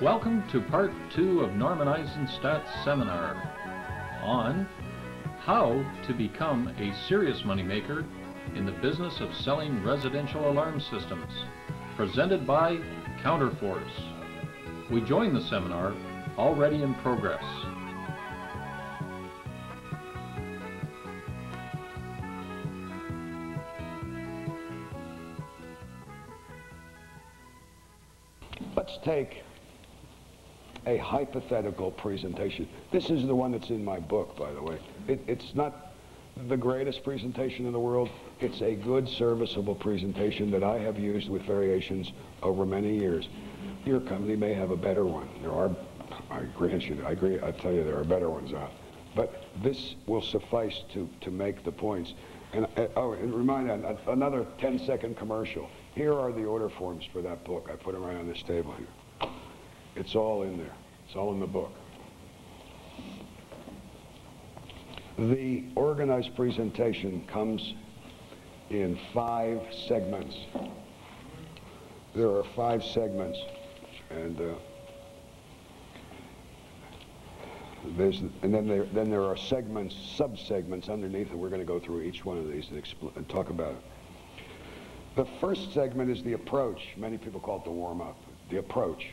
Welcome to part 2 of Norman Eisenstat's seminar on how to become a serious moneymaker in the business of selling residential alarm systems, presented by Counterforce. We join the seminar already in progress. Let's take a hypothetical presentation. This is the one that's in my book, by the way. It's not the greatest presentation in the world. It's a good, serviceable presentation that I have used with variations over many years. Your company may have a better one. There are, I tell you, there are better ones out. But this will suffice to make the points. And remind you, another 10-second commercial. Here are the order forms for that book. I put them right on this table here. It's all in there. It's all in the book. The organized presentation comes in 5 segments. There are 5 segments, and then there are segments, sub-segments underneath, and we're going to go through each one of these and talk about it. The first segment is the approach. Many people call it the warm-up. The approach.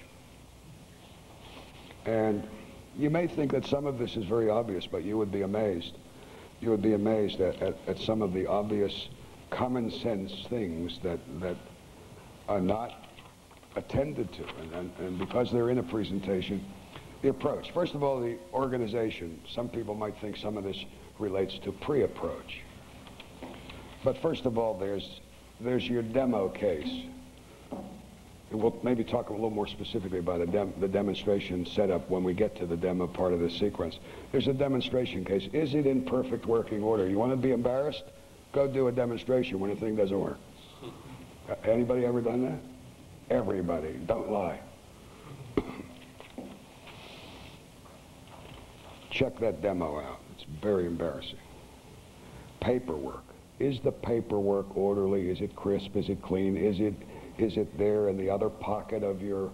And you may think that some of this is very obvious, but you would be amazed. You would be amazed at some of the obvious common sense things that are not attended to. And because they're in a presentation, the approach. First of all, the organization. Some people might think some of this relates to pre-approach. But first of all, there's your demo case. And we'll maybe talk a little more specifically about the demonstration setup when we get to the demo part of the sequence. There's a demonstration case. Is it in perfect working order? You want to be embarrassed? Go do a demonstration when a thing doesn't work. Anybody ever done that? Everybody. Don't lie. Check that demo out. It's very embarrassing. Paperwork. Is the paperwork orderly? Is it crisp? Is it clean? Is it there in the other pocket of your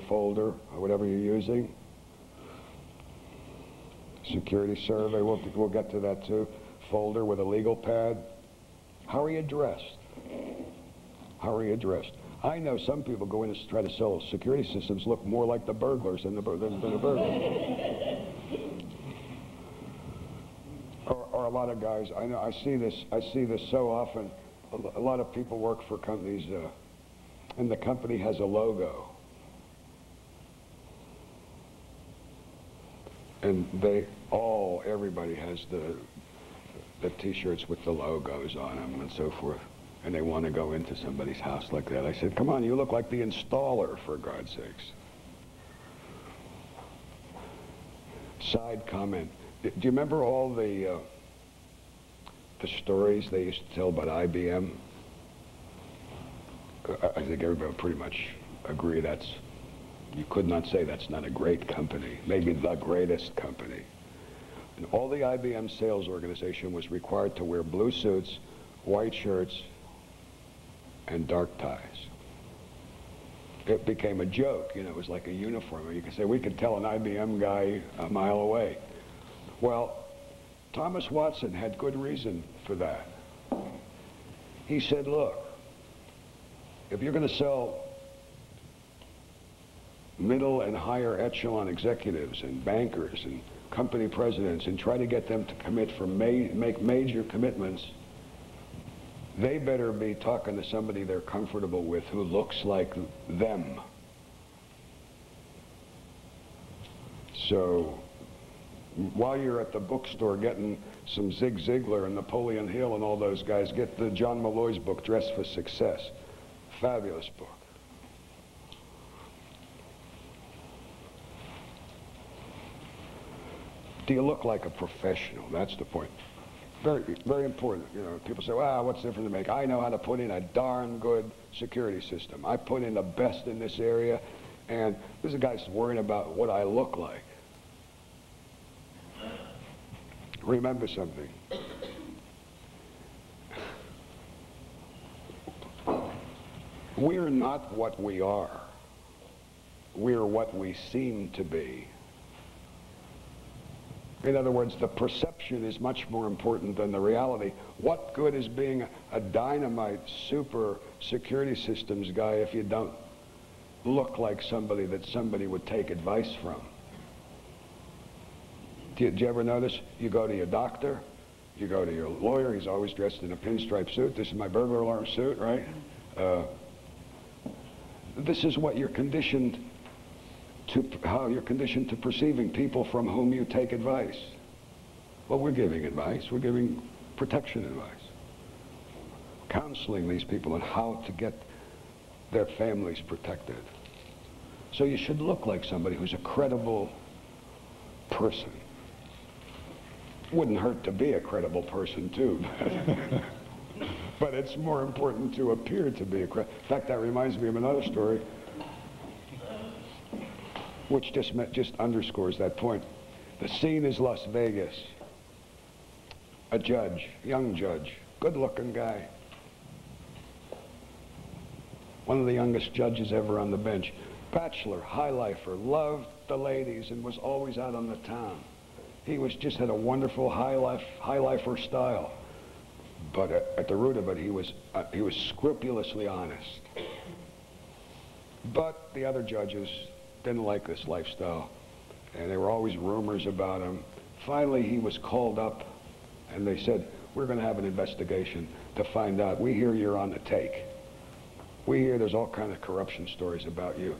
folder or whatever you're using? Security survey, we'll get to that too. Folder with a legal pad. How are you dressed? How are you dressed? I know some people go in and try to sell security systems look more like the burglars than the burglars. Or a lot of guys, I know, I see this so often. A lot of people work for companies, and the company has a logo. And everybody has the t-shirts with the logos on them and so forth. And they want to go into somebody's house like that. I said, come on, you look like the installer, for God's sakes. Side comment. Do you remember all the stories they used to tell about IBM? I think everybody would pretty much agree you could not say that's not a great company, maybe the greatest company. And all the IBM sales organization was required to wear blue suits, white shirts, and dark ties. It became a joke, you know, it was like a uniform. You could say, we could tell an IBM guy a mile away. Well, Thomas Watson had good reason for that. He said, look, if you're going to sell middle and higher echelon executives and bankers and company presidents and try to get them to commit make major commitments, they better be talking to somebody they're comfortable with who looks like them. So while you're at the bookstore getting some Zig Ziglar and Napoleon Hill and all those guys, get the John Malloy's book, Dress for Success. Fabulous book. Do you look like a professional? That's the point. Very, very important. You know, people say, well, what's different to make? I know how to put in a darn good security system. I put in the best in this area, and this guy's worrying about what I look like. Remember something. We're not what we are. we're what we seem to be. In other words, the perception is much more important than the reality. What good is being a dynamite super security systems guy if you don't look like somebody that somebody would take advice from? Did you ever notice? You go to your doctor, you go to your lawyer, he's always dressed in a pinstripe suit. This is my burglar alarm suit, right? This is what you're conditioned to, how you're conditioned to perceiving people from whom you take advice. Well, we're giving advice. We're giving protection advice. Counseling these people on how to get their families protected. So you should look like somebody who's a credible person. Wouldn't hurt to be a credible person, too. But it's more important to appear to be a credible. In fact, that reminds me of another story, which just underscores that point. The scene is Las Vegas. A judge, young judge, good-looking guy. One of the youngest judges ever on the bench. Bachelor, high lifer, loved the ladies and was always out on the town. He just had a wonderful high lifer style. But at the root of it, he was scrupulously honest. But the other judges didn't like this lifestyle, and there were always rumors about him. Finally, he was called up, and they said, we're going to have an investigation to find out. We hear you're on the take. We hear there's all kinds of corruption stories about you.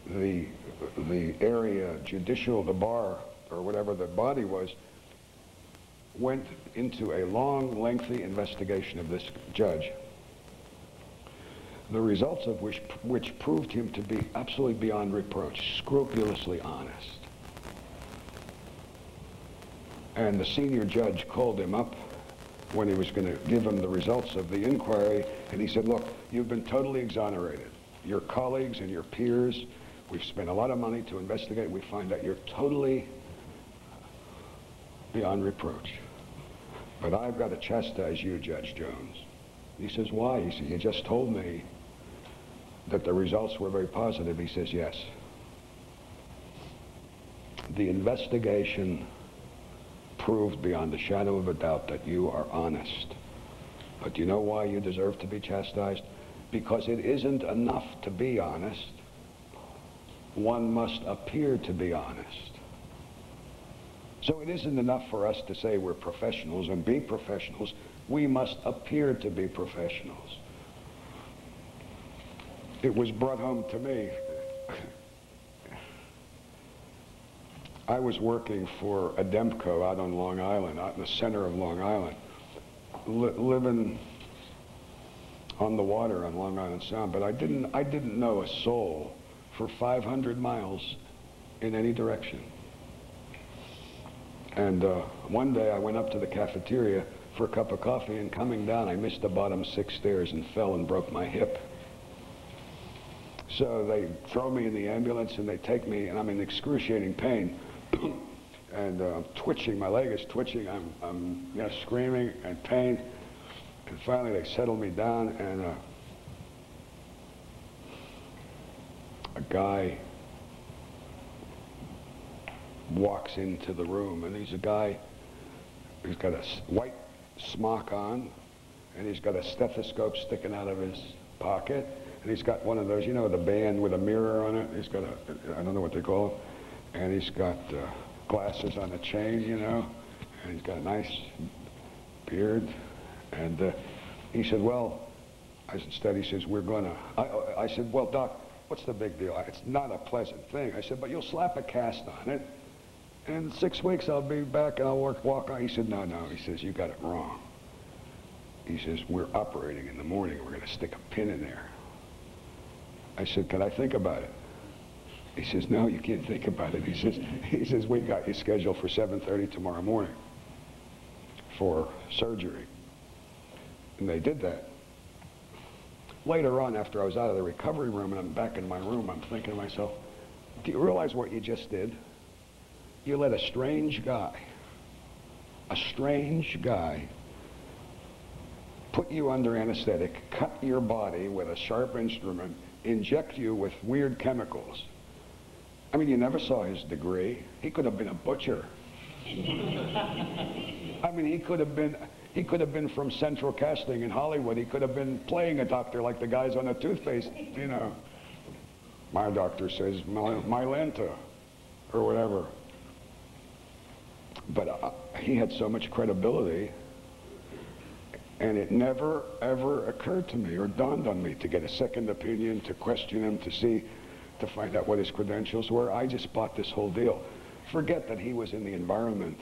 The area judicial, the bar, or whatever the body was, went into a long, lengthy investigation of this judge, the results of which proved him to be absolutely beyond reproach, scrupulously honest. And the senior judge called him up when he was going to give him the results of the inquiry, and he said, look, you've been totally exonerated. Your colleagues and your peers, we've spent a lot of money to investigate. We find that you're totally beyond reproach. But I've got to chastise you, Judge Jones. He says, why? He says, you just told me that the results were very positive. He says, yes. The investigation proved beyond a shadow of a doubt that you are honest. But do you know why you deserve to be chastised? Because it isn't enough to be honest. One must appear to be honest. So it isn't enough for us to say we're professionals and be professionals. We must appear to be professionals. It was brought home to me. I was working for Ademco out on Long Island, out in the center of Long Island, living on the water on Long Island Sound, but I didn't know a soul for 500 miles in any direction. And one day I went up to the cafeteria for a cup of coffee, and coming down I missed the bottom 6 stairs and fell and broke my hip. So they throw me in the ambulance and they take me, and I'm in excruciating pain. And twitching, my leg is twitching, I'm screaming and pain. And finally they settle me down, and a guy walks into the room, and he's a guy who's got a white smock on, and he's got a stethoscope sticking out of his pocket, and he's got one of those, you know, the band with a mirror on it. He's got I don't know what they call them, and he's got glasses on a chain, you know, and he's got a nice beard, and he said, well, Eisenstadt, he says, we're gonna, I said, well, Doc, what's the big deal? It's not a pleasant thing. I said, but you'll slap a cast on it, and in 6 weeks I'll be back and I'll walk on. He said, no, he says, you got it wrong. He says, we're operating in the morning. We're going to stick a pin in there. I said, can I think about it? He says, no, you can't think about it. He says, we got you scheduled for 7:30 tomorrow morning for surgery. And they did that. Later on, after I was out of the recovery room and I'm back in my room, I'm thinking to myself, do you realize what you just did? You let a strange guy put you under anesthetic, cut your body with a sharp instrument, inject you with weird chemicals, I mean, you never saw his degree. He could have been a butcher. I mean, he could have been from Central Casting in Hollywood. He could have been playing a doctor like the guys on the toothpaste, you know. My doctor says Mylanta, or whatever. But he had so much credibility, and it never, ever occurred to me or dawned on me to get a second opinion, to question him, to find out what his credentials were. I just bought this whole deal. Forget that he was in the environment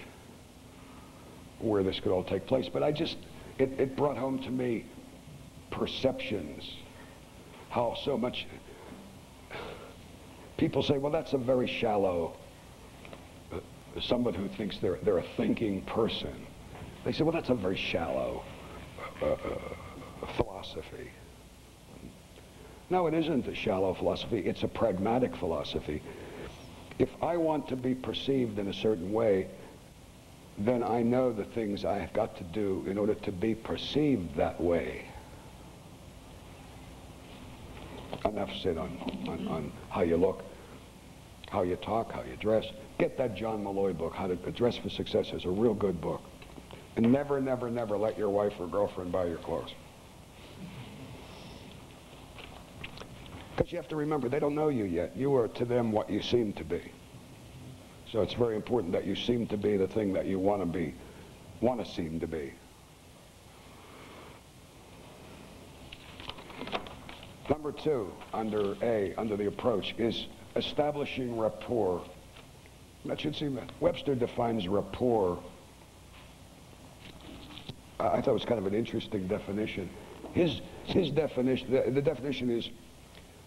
where this could all take place, but it brought home to me perceptions, how so much people say, well, that's a very shallow, someone who thinks they're a thinking person. They say, well, that's a very shallow philosophy. No, it isn't a shallow philosophy. It's a pragmatic philosophy. If I want to be perceived in a certain way, then I know the things I have got to do in order to be perceived that way. Enough said on how you look, how you talk, how you dress. Get that John Malloy book, How to Dress for Success. It's a real good book. And never, never, never let your wife or girlfriend buy your clothes. Because you have to remember, they don't know you yet. You are to them what you seem to be. So it's very important that you seem to be the thing that you want to seem to be. Number two, under the approach, is establishing rapport. That should seem, Webster defines rapport. I thought it was kind of an interesting definition. His definition, the definition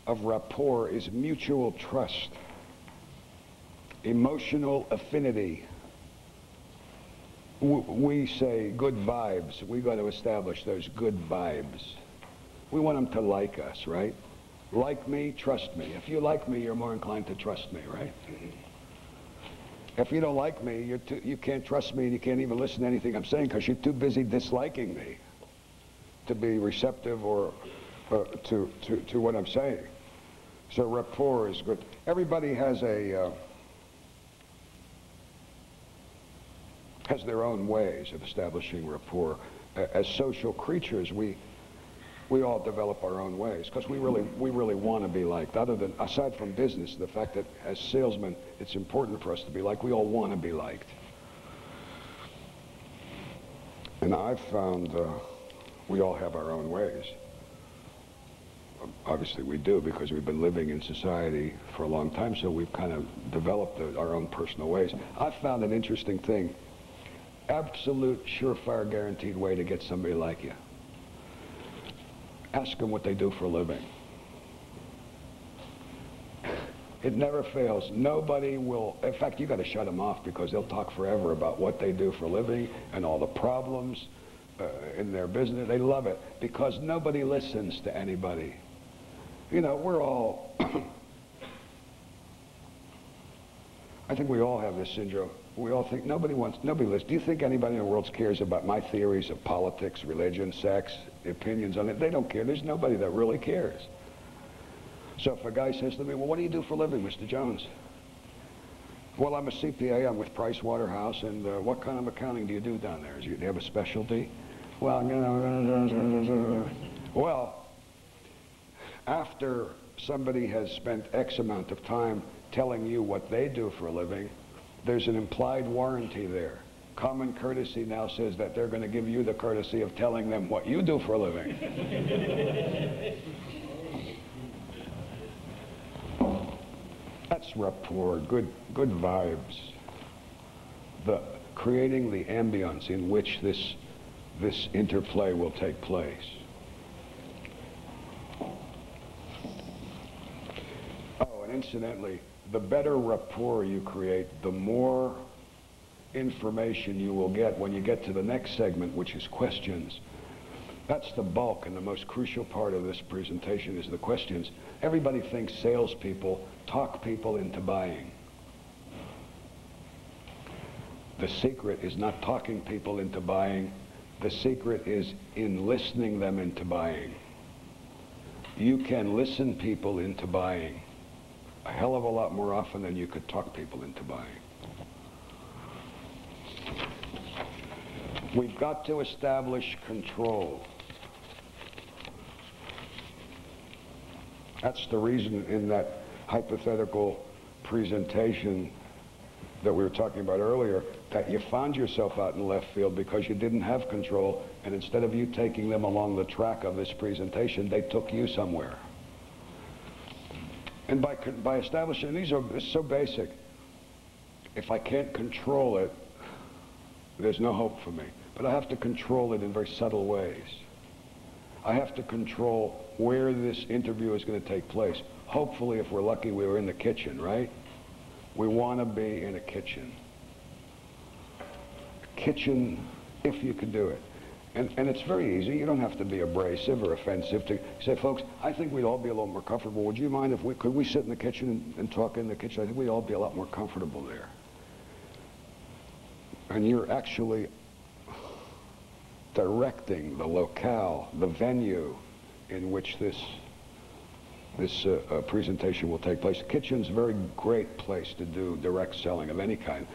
of rapport is mutual trust, emotional affinity. We say good vibes. We got to establish those good vibes. We want them to like us, right? Like me, trust me. If you like me, you're more inclined to trust me, right? If you don't like me, you can't trust me, and you can't even listen to anything I'm saying because you're too busy disliking me to be receptive or to what I'm saying. So rapport is good. Everybody has their own ways of establishing rapport. As social creatures, we all develop our own ways because we really want to be liked. Aside from business, the fact that as salesmen, it's important for us to be liked. We all want to be liked. And I've found we all have our own ways. Obviously we do, because we've been living in society for a long time, so we've kind of developed our own personal ways. I've found an interesting thing. Absolute, surefire, guaranteed way to get somebody like you. Ask them what they do for a living. It never fails. Nobody will, in fact, you got to shut them off because they'll talk forever about what they do for a living and all the problems in their business. They love it because nobody listens to anybody. You know, we're all, I think we all have this syndrome. We all think nobody listens. Do you think anybody in the world cares about my theories of politics, religion, sex, opinions on it? They don't care. There's nobody that really cares. So if a guy says to me, well, what do you do for a living, Mr. Jones? Well, I'm a CPA. I'm with Price Waterhouse. And what kind of accounting do you do down there? Do you have a specialty? Well, you know, well, after somebody has spent X amount of time telling you what they do for a living, there's an implied warranty there. Common courtesy now says that they're going to give you the courtesy of telling them what you do for a living. That's rapport, good vibes. Creating the ambience in which this interplay will take place. Oh, and incidentally, the better rapport you create, the more information you will get when you get to the next segment, which is questions. That's the bulk and the most crucial part of this presentation is the questions. Everybody thinks salespeople talk people into buying. The secret is not talking people into buying. The secret is in listening them into buying. You can listen people into buying. a hell of a lot more often than you could talk people into buying. We've got to establish control. That's the reason in that hypothetical presentation that we were talking about earlier, that you found yourself out in left field because you didn't have control, and instead of you taking them along the track of this presentation, they took you somewhere. And by establishing, these are so basic. If I can't control it, there's no hope for me. But I have to control it in very subtle ways. I have to control where this interview is going to take place. Hopefully, if we're lucky, we were in the kitchen, right? We want to be in a kitchen. A kitchen, if you could do it. And it's very easy. You don't have to be abrasive or offensive to say, folks, I think we'd all be a little more comfortable. Would you mind if could we sit in the kitchen and talk in the kitchen? I think we'd all be a lot more comfortable there. And you're actually directing the locale, the venue in which this presentation will take place. The kitchen's a very great place to do direct selling of any kind,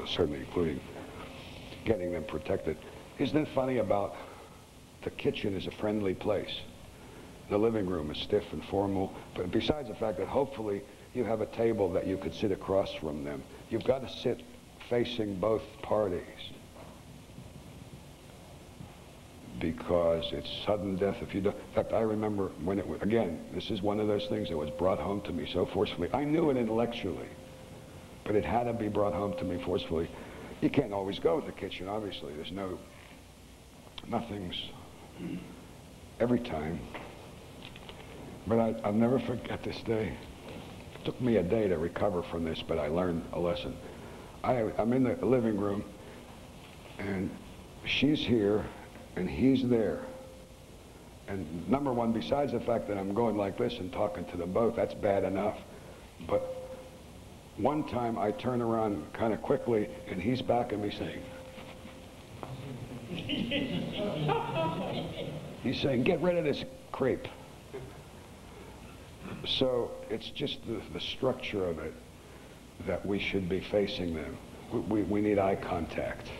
certainly including getting them protected. Isn't it funny about the kitchen is a friendly place? The living room is stiff and formal, but besides the fact that hopefully you have a table that you could sit across from them, you've got to sit facing both parties, because it's sudden death if you don't. In fact, I remember when it was, again, this is one of those things that was brought home to me so forcefully. I knew it intellectually, but it had to be brought home to me forcefully. You can't always go to the kitchen, obviously. There's nothing's every time. But I'll never forget this day. It took me a day to recover from this, but I learned a lesson. I'm in the living room, and she's here, and he's there. And number one, besides the fact that I'm going like this and talking to them both, that's bad enough. But one time I turn around kind of quickly, and he's backing me saying, he's saying, get rid of this crepe. So it's just the structure of it that we should be facing them. We need eye contact.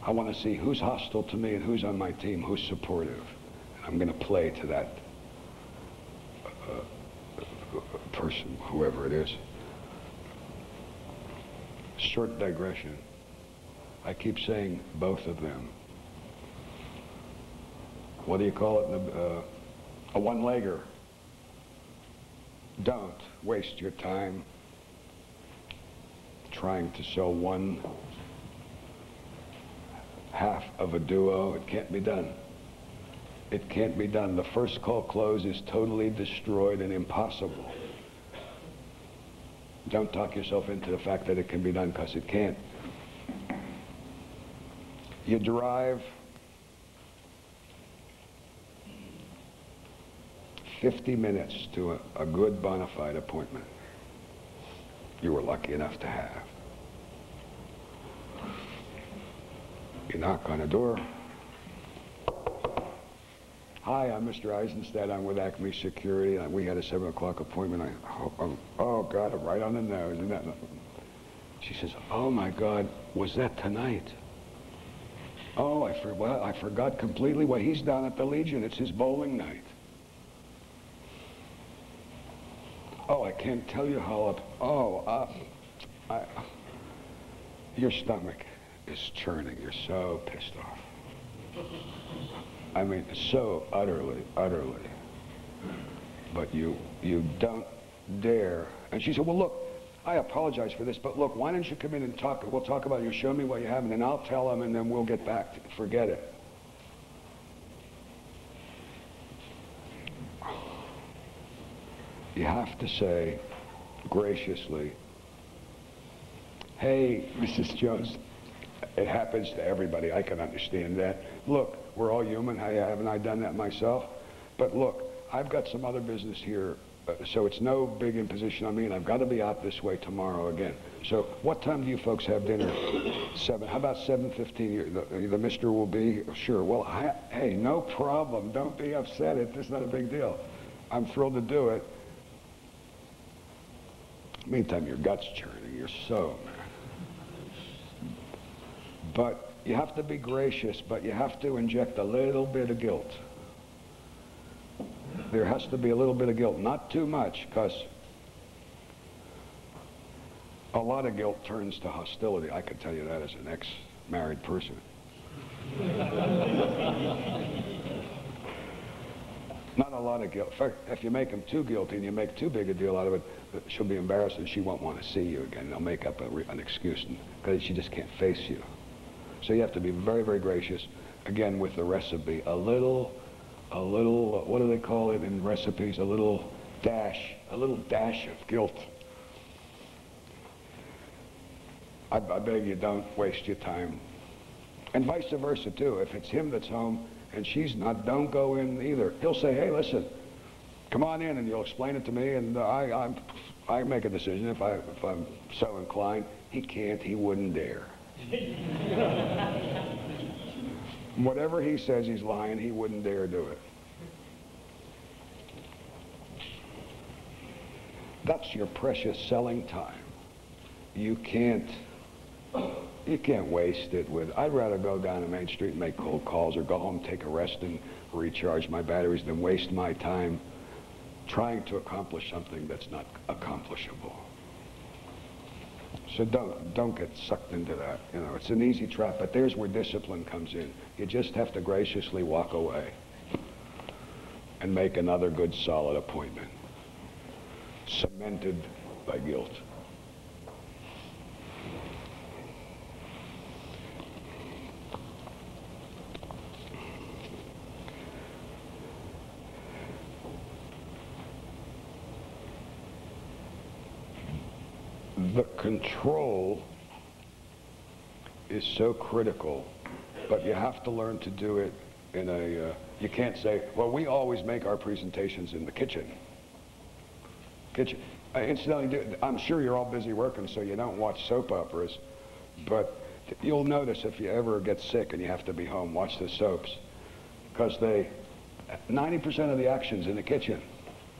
I want to see who's hostile to me and who's on my team, who's supportive. And I'm going to play to that person, whoever it is. Short digression. I keep saying both of them. What do you call it? A one-legger. Don't waste your time trying to sell one half of a duo. It can't be done. It can't be done. The first call close is totally destroyed and impossible. Don't talk yourself into the fact that it can be done, because it can't. You drive 50 minutes to a good bona fide appointment you were lucky enough to have. You knock on a door. Hi, I'm Mr. Eisenstat. I'm with Acme Security. We had a 7 o'clock appointment. Oh, God, I'm right on the nose. Isn't that? She says, oh, my God, was that tonight? Oh, I forgot completely. Well, he's down at the Legion. It's his bowling night. Oh, I can't tell you how your stomach is churning. You're so pissed off. I mean, so utterly. But you don't dare. And she said, well, look, I apologize for this, but look, why don't you come in and talk? We'll talk about it. You show me what you have, and then I'll tell them, and then we'll get back to it. Forget it. You have to say graciously, hey, Mrs. Jones, it happens to everybody. I can understand that. Look, we're all human. Haven't I done that myself? But look, I've got some other business here, so it's no big imposition on me, and I've got to be out this way tomorrow again. So what time do you folks have dinner? 7. How about 7:15? The mister will be? Sure. Well, hey, no problem. Don't be upset. It's not a big deal. I'm thrilled to do it. Meantime, your gut's churning, you're so mad. But you have to be gracious, but you have to inject a little bit of guilt. There has to be a little bit of guilt, not too much, because a lot of guilt turns to hostility. I can tell you that as an ex-married person. Not a lot of guilt. In fact, if you make them too guilty and you make too big a deal out of it, she'll be embarrassed and she won't want to see you again. They'll make up an excuse because she just can't face you. So you have to be very, very gracious. Again, with the recipe, a little, what do they call it in recipes? A little dash of guilt. I beg you, don't waste your time. And vice versa, too. If it's him that's home and she's not, don't go in either. He'll say, hey, listen, come on in, and you'll explain it to me, and I make a decision if I'm so inclined. He can't, he wouldn't dare. Whatever he says he's lying, he wouldn't dare do it. That's your precious selling time. You can't waste it with, I'd rather go down to Main Street and make cold calls or go home, take a rest and recharge my batteries than waste my time trying to accomplish something that's not accomplishable. So don't get sucked into that. You know, it's an easy trap, but there's where discipline comes in. You just have to graciously walk away and make another good solid appointment, cemented by guilt. The control is so critical, but you have to learn to do it in a, you can't say, well, we always make our presentations in the kitchen. Incidentally, I'm sure you're all busy working, so you don't watch soap operas, but you'll notice if you ever get sick and you have to be home, watch the soaps, because 90% of the action's in the kitchen.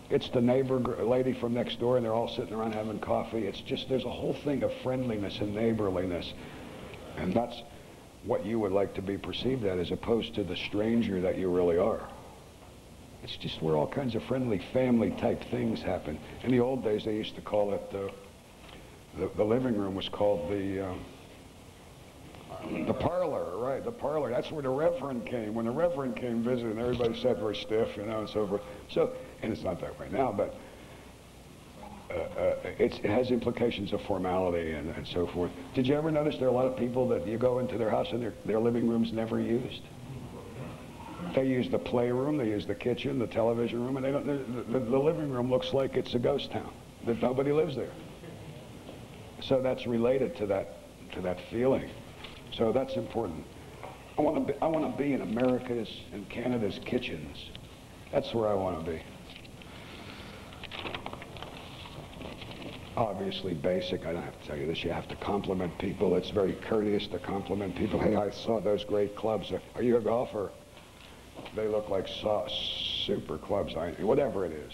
It's the neighbor lady from next door, and they're all sitting around having coffee. It's just, there's a whole thing of friendliness and neighborliness. And that's what you would like to be perceived as opposed to the stranger that you really are. It's just where all kinds of friendly family type things happen. In the old days, they used to call it, the living room was called the parlor, right, the parlor. That's where the reverend came. When the reverend came visiting, everybody sat very stiff, you know, and so forth. So, and it's not that way now, but it has implications of formality and so forth. Did you ever notice there are a lot of people that you go into their house and their living room's never used? They use the playroom, they use the kitchen, the television room, and they don't, the living room looks like it's a ghost town, that nobody lives there. So that's related to that feeling. So that's important. I want to be in America's and Canada's kitchens. That's where I want to be. Obviously basic, I don't have to tell you this, you have to compliment people. It's very courteous to compliment people. Hey, I saw those great clubs. Are you a golfer? They look like super clubs, whatever it is.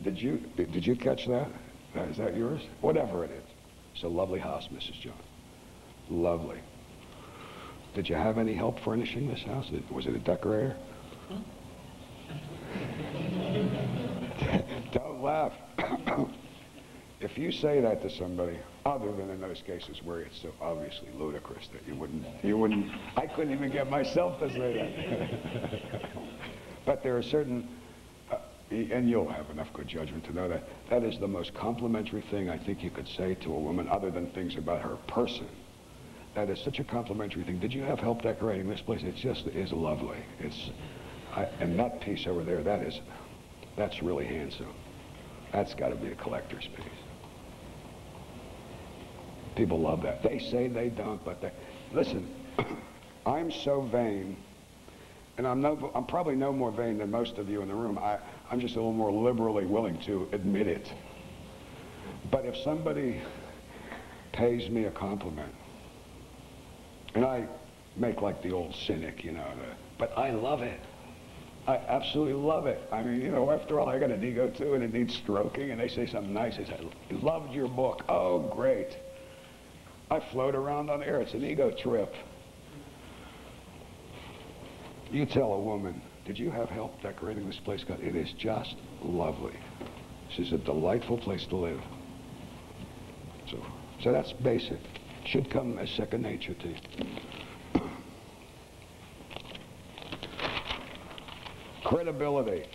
Did you catch that? Is that yours? Whatever it is. It's a lovely house, Mrs. John. Lovely. Did you have any help furnishing this house? Was it a decorator? Don't laugh. If you say that to somebody, other than in those cases where it's so obviously ludicrous that you wouldn't, I couldn't even get myself to say that. But there are certain, and you'll have enough good judgment to know that, that is the most complimentary thing I think you could say to a woman other than things about her person. That is such a complimentary thing. Did you have help decorating this place? It just is lovely. And that piece over there, that's really handsome. That's got to be a collector's piece. People love that. They say they don't, but listen, I'm so vain, and I'm probably no more vain than most of you in the room. I'm just a little more liberally willing to admit it. But if somebody pays me a compliment, and I make like the old cynic, you know, but I love it. I absolutely love it. I mean, you know, after all, I got an ego too, and it needs stroking, and they say something nice. They say, "I loved your book." Oh, great. I float around on air. It's an ego trip. You tell a woman, "Did you have help decorating this place?" God, it is just lovely. This is a delightful place to live. So that's basic. Should come as second nature to you. Credibility.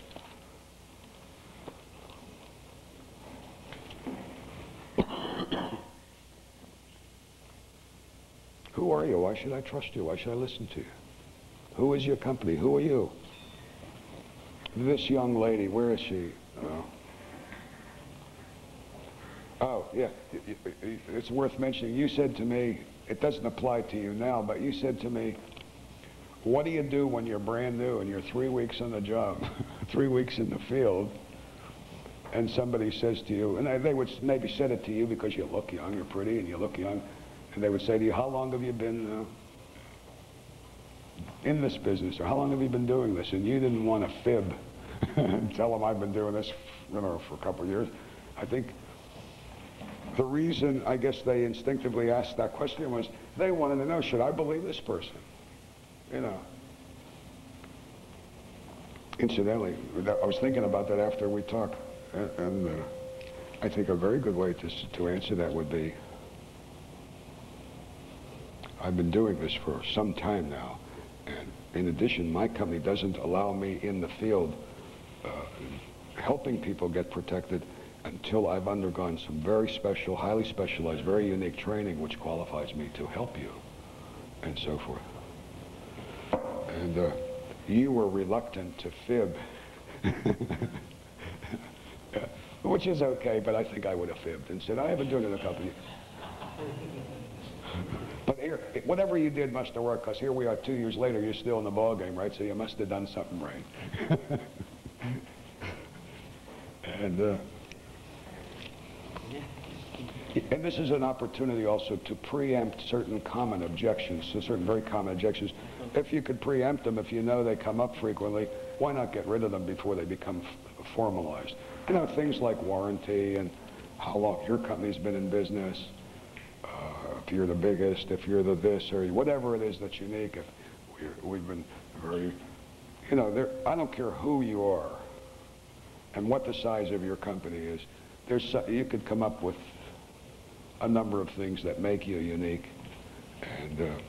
Who are you? Why should I trust you? Why should I listen to you? Who is your company? Who are you? This young lady, where is she? Oh, yeah, it's worth mentioning. You said to me, it doesn't apply to you now, but you said to me, what do you do when you're brand new and you're 3 weeks on the job, 3 weeks in the field, and somebody says to you, and they would maybe said it to you because you look young, you're pretty, and you look young, and they would say to you, how long have you been in this business, or how long have you been doing this? And you didn't want to fib and tell them I've been doing this, you know, for a couple of years. I think the reason, I guess, they instinctively asked that question was they wanted to know, should I believe this person? You know. Incidentally, I was thinking about that after we talked, and I think a very good way to answer that would be, I've been doing this for some time now, and in addition, my company doesn't allow me in the field helping people get protected until I've undergone some very special, highly specialized, very unique training which qualifies me to help you, and so forth. And you were reluctant to fib, which is okay, but I think I would have fibbed and said, I haven't done it in a company. But here, whatever you did must have worked, because here we are 2 years later, you're still in the ball game, right? So you must have done something right. And this is an opportunity also to preempt certain common objections, so certain very common objections. If you could preempt them, if you know they come up frequently, why not get rid of them before they become formalized? You know, things like warranty and how long your company's been in business, if you're the biggest, if you're the this, or whatever it is that's unique. If we've been very, you know, I don't care who you are and what the size of your company is. You could come up with a number of things that make you unique, and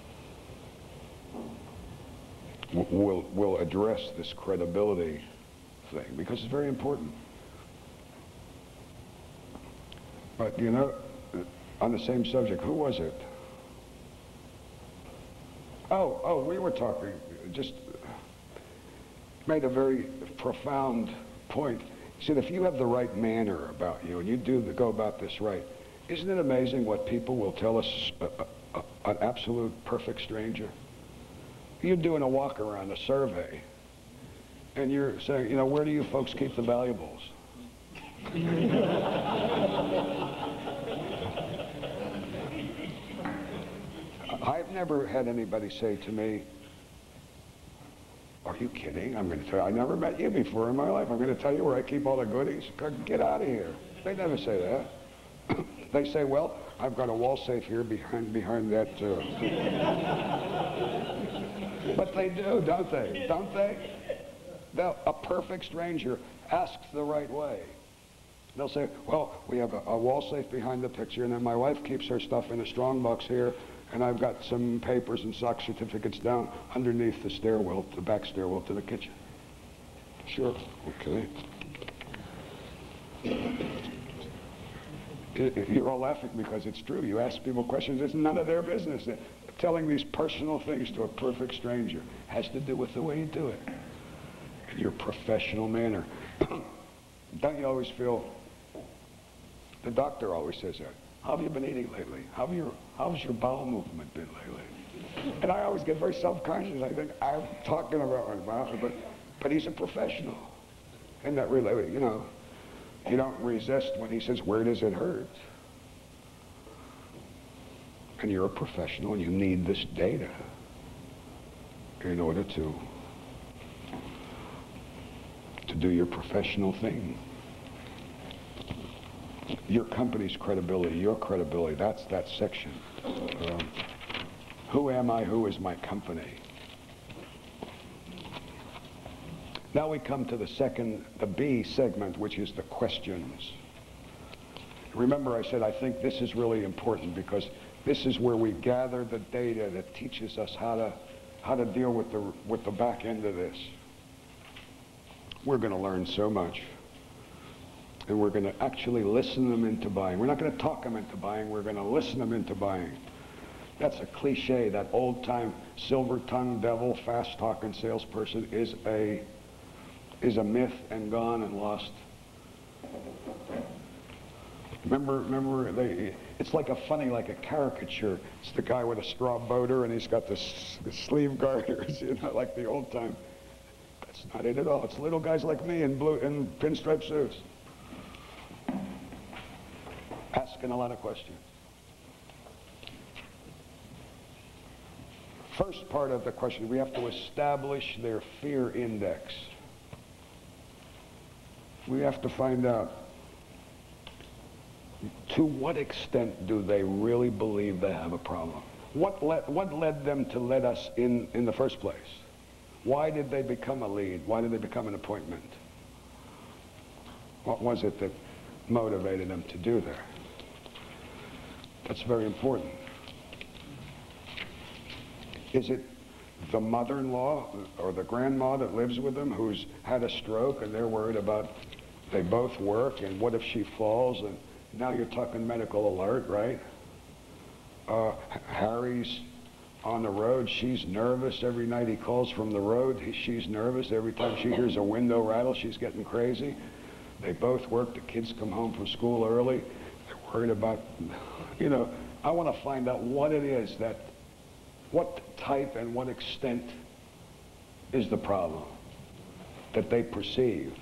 we'll address this credibility thing because it's very important. But you know, on the same subject, who was it? Oh, we were talking, just made a very profound point. He said, if you have the right manner about you and you go about this right, isn't it amazing what people will tell us, an absolute perfect stranger? You're doing a walk around, a survey, and you're saying, you know, where do you folks keep the valuables? I've never had anybody say to me, are you kidding? I'm going to tell you, I never met you before in my life. I'm going to tell you where I keep all the goodies. Get out of here. They never say that. They say, well, I've got a wall safe here behind that. But they do, don't they? Don't they? A perfect stranger asks the right way. They'll say, well, we have a wall safe behind the picture, and then my wife keeps her stuff in a strong box here, and I've got some papers and sock certificates down underneath the stairwell, the back stairwell to the kitchen. Sure, okay. You're all laughing because it's true. You ask people questions, it's none of their business. Telling these personal things to a perfect stranger has to do with the way you do it. Your professional manner. Don't you always feel, the doctor always says that, how have you been eating lately? How's your bowel movement been lately? And I always get very self-conscious. I think I'm talking about my bowel, but he's a professional. And that really, you know, you don't resist when he says, where does it hurt? And you're a professional and you need this data in order to to do your professional thing. Your company's credibility, your credibility, that's that section. Who am I? Who is my company? Now we come to the B segment, which is the questions. Remember I said I think this is really important because this is where we gather the data that teaches us how to deal with the back end of this. We're going to learn so much. And we're going to actually listen them into buying. We're not going to talk them into buying, we're going to listen them into buying. That's a cliche. That old-time silver-tongued devil, fast-talking salesperson is a myth and gone and lost. Remember, it's like a caricature. It's the guy with a straw boater and he's got the sleeve garters, you know, like the old time. That's not it at all. It's little guys like me in pinstripe suits. Asking a lot of questions. First part of the question, we have to establish their fear index. We have to find out to what extent do they really believe they have a problem? What led them to let us in the first place? Why did they become a lead? Why did they become an appointment? What was it that motivated them to do that? That's very important. Is it the mother-in-law or the grandma that lives with them who's had a stroke and they're worried about, they both work and what if she falls? And now you're talking medical alert, right? Harry's on the road. She's nervous every night he calls from the road. She's nervous every time she hears a window rattle. She's getting crazy. They both work. The kids come home from school early. They're worried about, you know, I want to find out what it is that, what type and what extent is the problem that they perceive.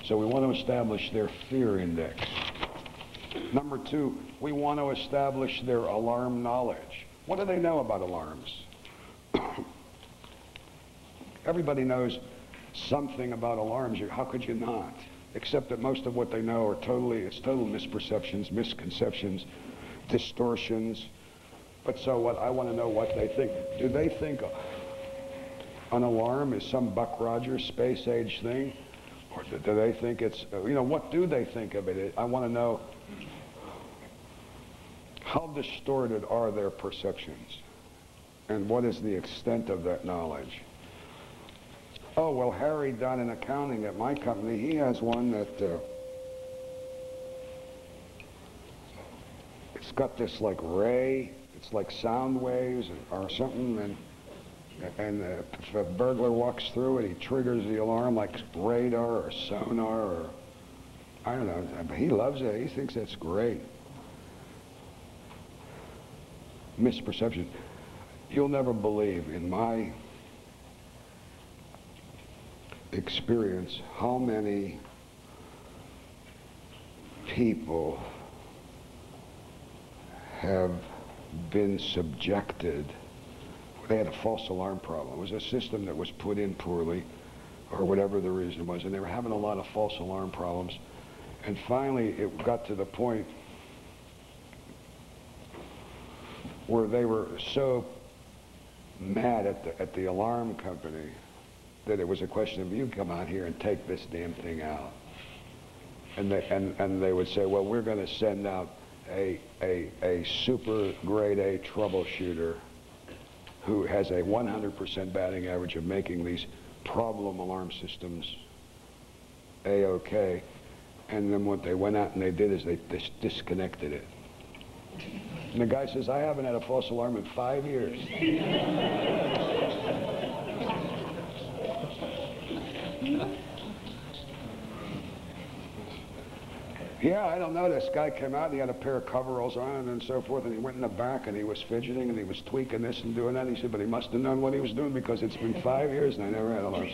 So we want to establish their fear index. Number two, we want to establish their alarm knowledge. What do they know about alarms? Everybody knows something about alarms. How could you not? Except that most of what they know are total misperceptions, misconceptions, distortions. But so what? I want to know what they think. Do they think an alarm is some Buck Rogers space age thing? Or do they think it's, you know, what do they think of it? I want to know how distorted are their perceptions and what is the extent of that knowledge. Oh, well, Harry down in accounting at my company, he has one that it's got this like ray, it's like sound waves or something, and if a burglar walks through it, he triggers the alarm like radar or sonar or, I don't know, but he loves it. He thinks that's great. Misperception. You'll never believe, in my experience, how many people have been subjected. They had a false alarm problem. It was a system that was put in poorly, or whatever the reason was, and they were having a lot of false alarm problems. And finally, it got to the point where they were so mad at the alarm company that it was a question of, you come out here and take this damn thing out. And they would say, well, we're going to send out a super grade A troubleshooter who has a 100% batting average of making these problem alarm systems A-OK. And then what they went out and they did is they disconnected it. And the guy says, I haven't had a false alarm in 5 years. Yeah, I don't know. This guy came out and he had a pair of coveralls on and so forth, and he went in the back and he was fidgeting and he was tweaking this and doing that. He said, but he must have known what he was doing because it's been 5 years and I never had alarms.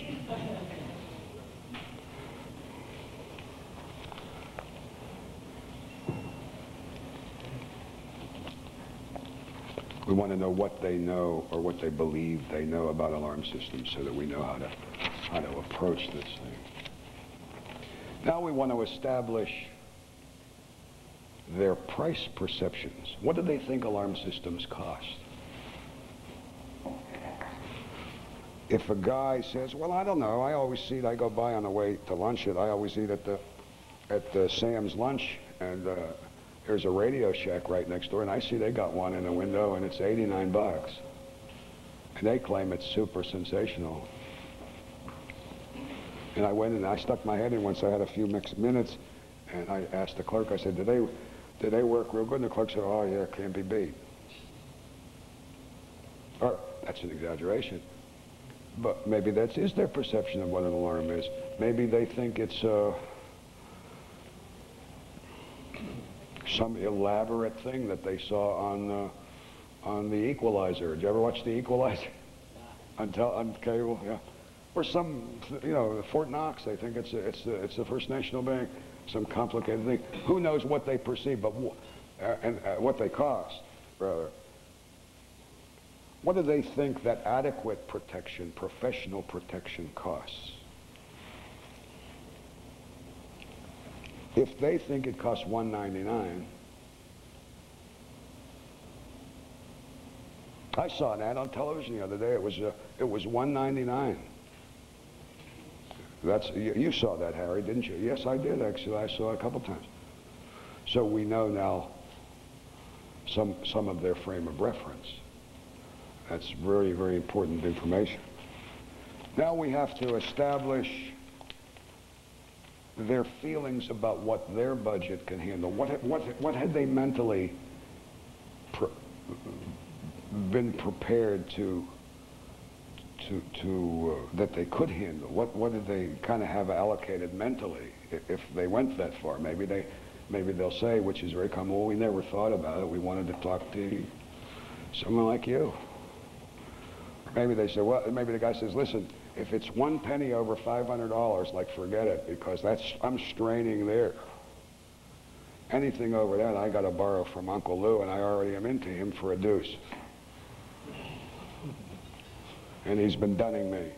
We want to know what they know or what they believe they know about alarm systems so that we know how to approach this thing. Now we want to establish their price perceptions. What do they think alarm systems cost? If a guy says, well, I don't know, I always see it, I go by on the way to lunch, I always eat at the Sam's Lunch, and there's a Radio Shack right next door, and I see they got one in the window, and it's 89 bucks. And they claim it's super sensational. And I went and I stuck my head in once. I had a few minutes, and I asked the clerk, I said, do they work real good? And the clerk said, oh yeah, can't be beat. Or, that's an exaggeration. But maybe that is their perception of what an alarm is. Maybe they think it's some elaborate thing that they saw on the Equalizer. Did you ever watch the Equalizer? On cable, yeah. Or some, you know, Fort Knox. They think it's the First National Bank. Some complicated thing. Who knows what they perceive, but what they cost, rather. What do they think that adequate protection, professional protection, costs? If they think it costs $199, I saw an ad on television the other day. It was $199. You saw that, Harry, didn't you? Yes, I did, actually. I saw it a couple times. So we know now some of their frame of reference. That's very, very important information. Now we have to establish their feelings about what their budget can handle. What had they mentally been prepared to that they could handle? What did they kind of have allocated mentally if they went that far? Maybe they'll say, which is very common, well, we never thought about it. We wanted to talk to someone like you. Maybe they say, well, maybe the guy says, listen, if it's 1 penny over $500, like, forget it, because I'm straining there. Anything over that, I got to borrow from Uncle Lou, and I already am into him for a deuce. And he's been dunning me.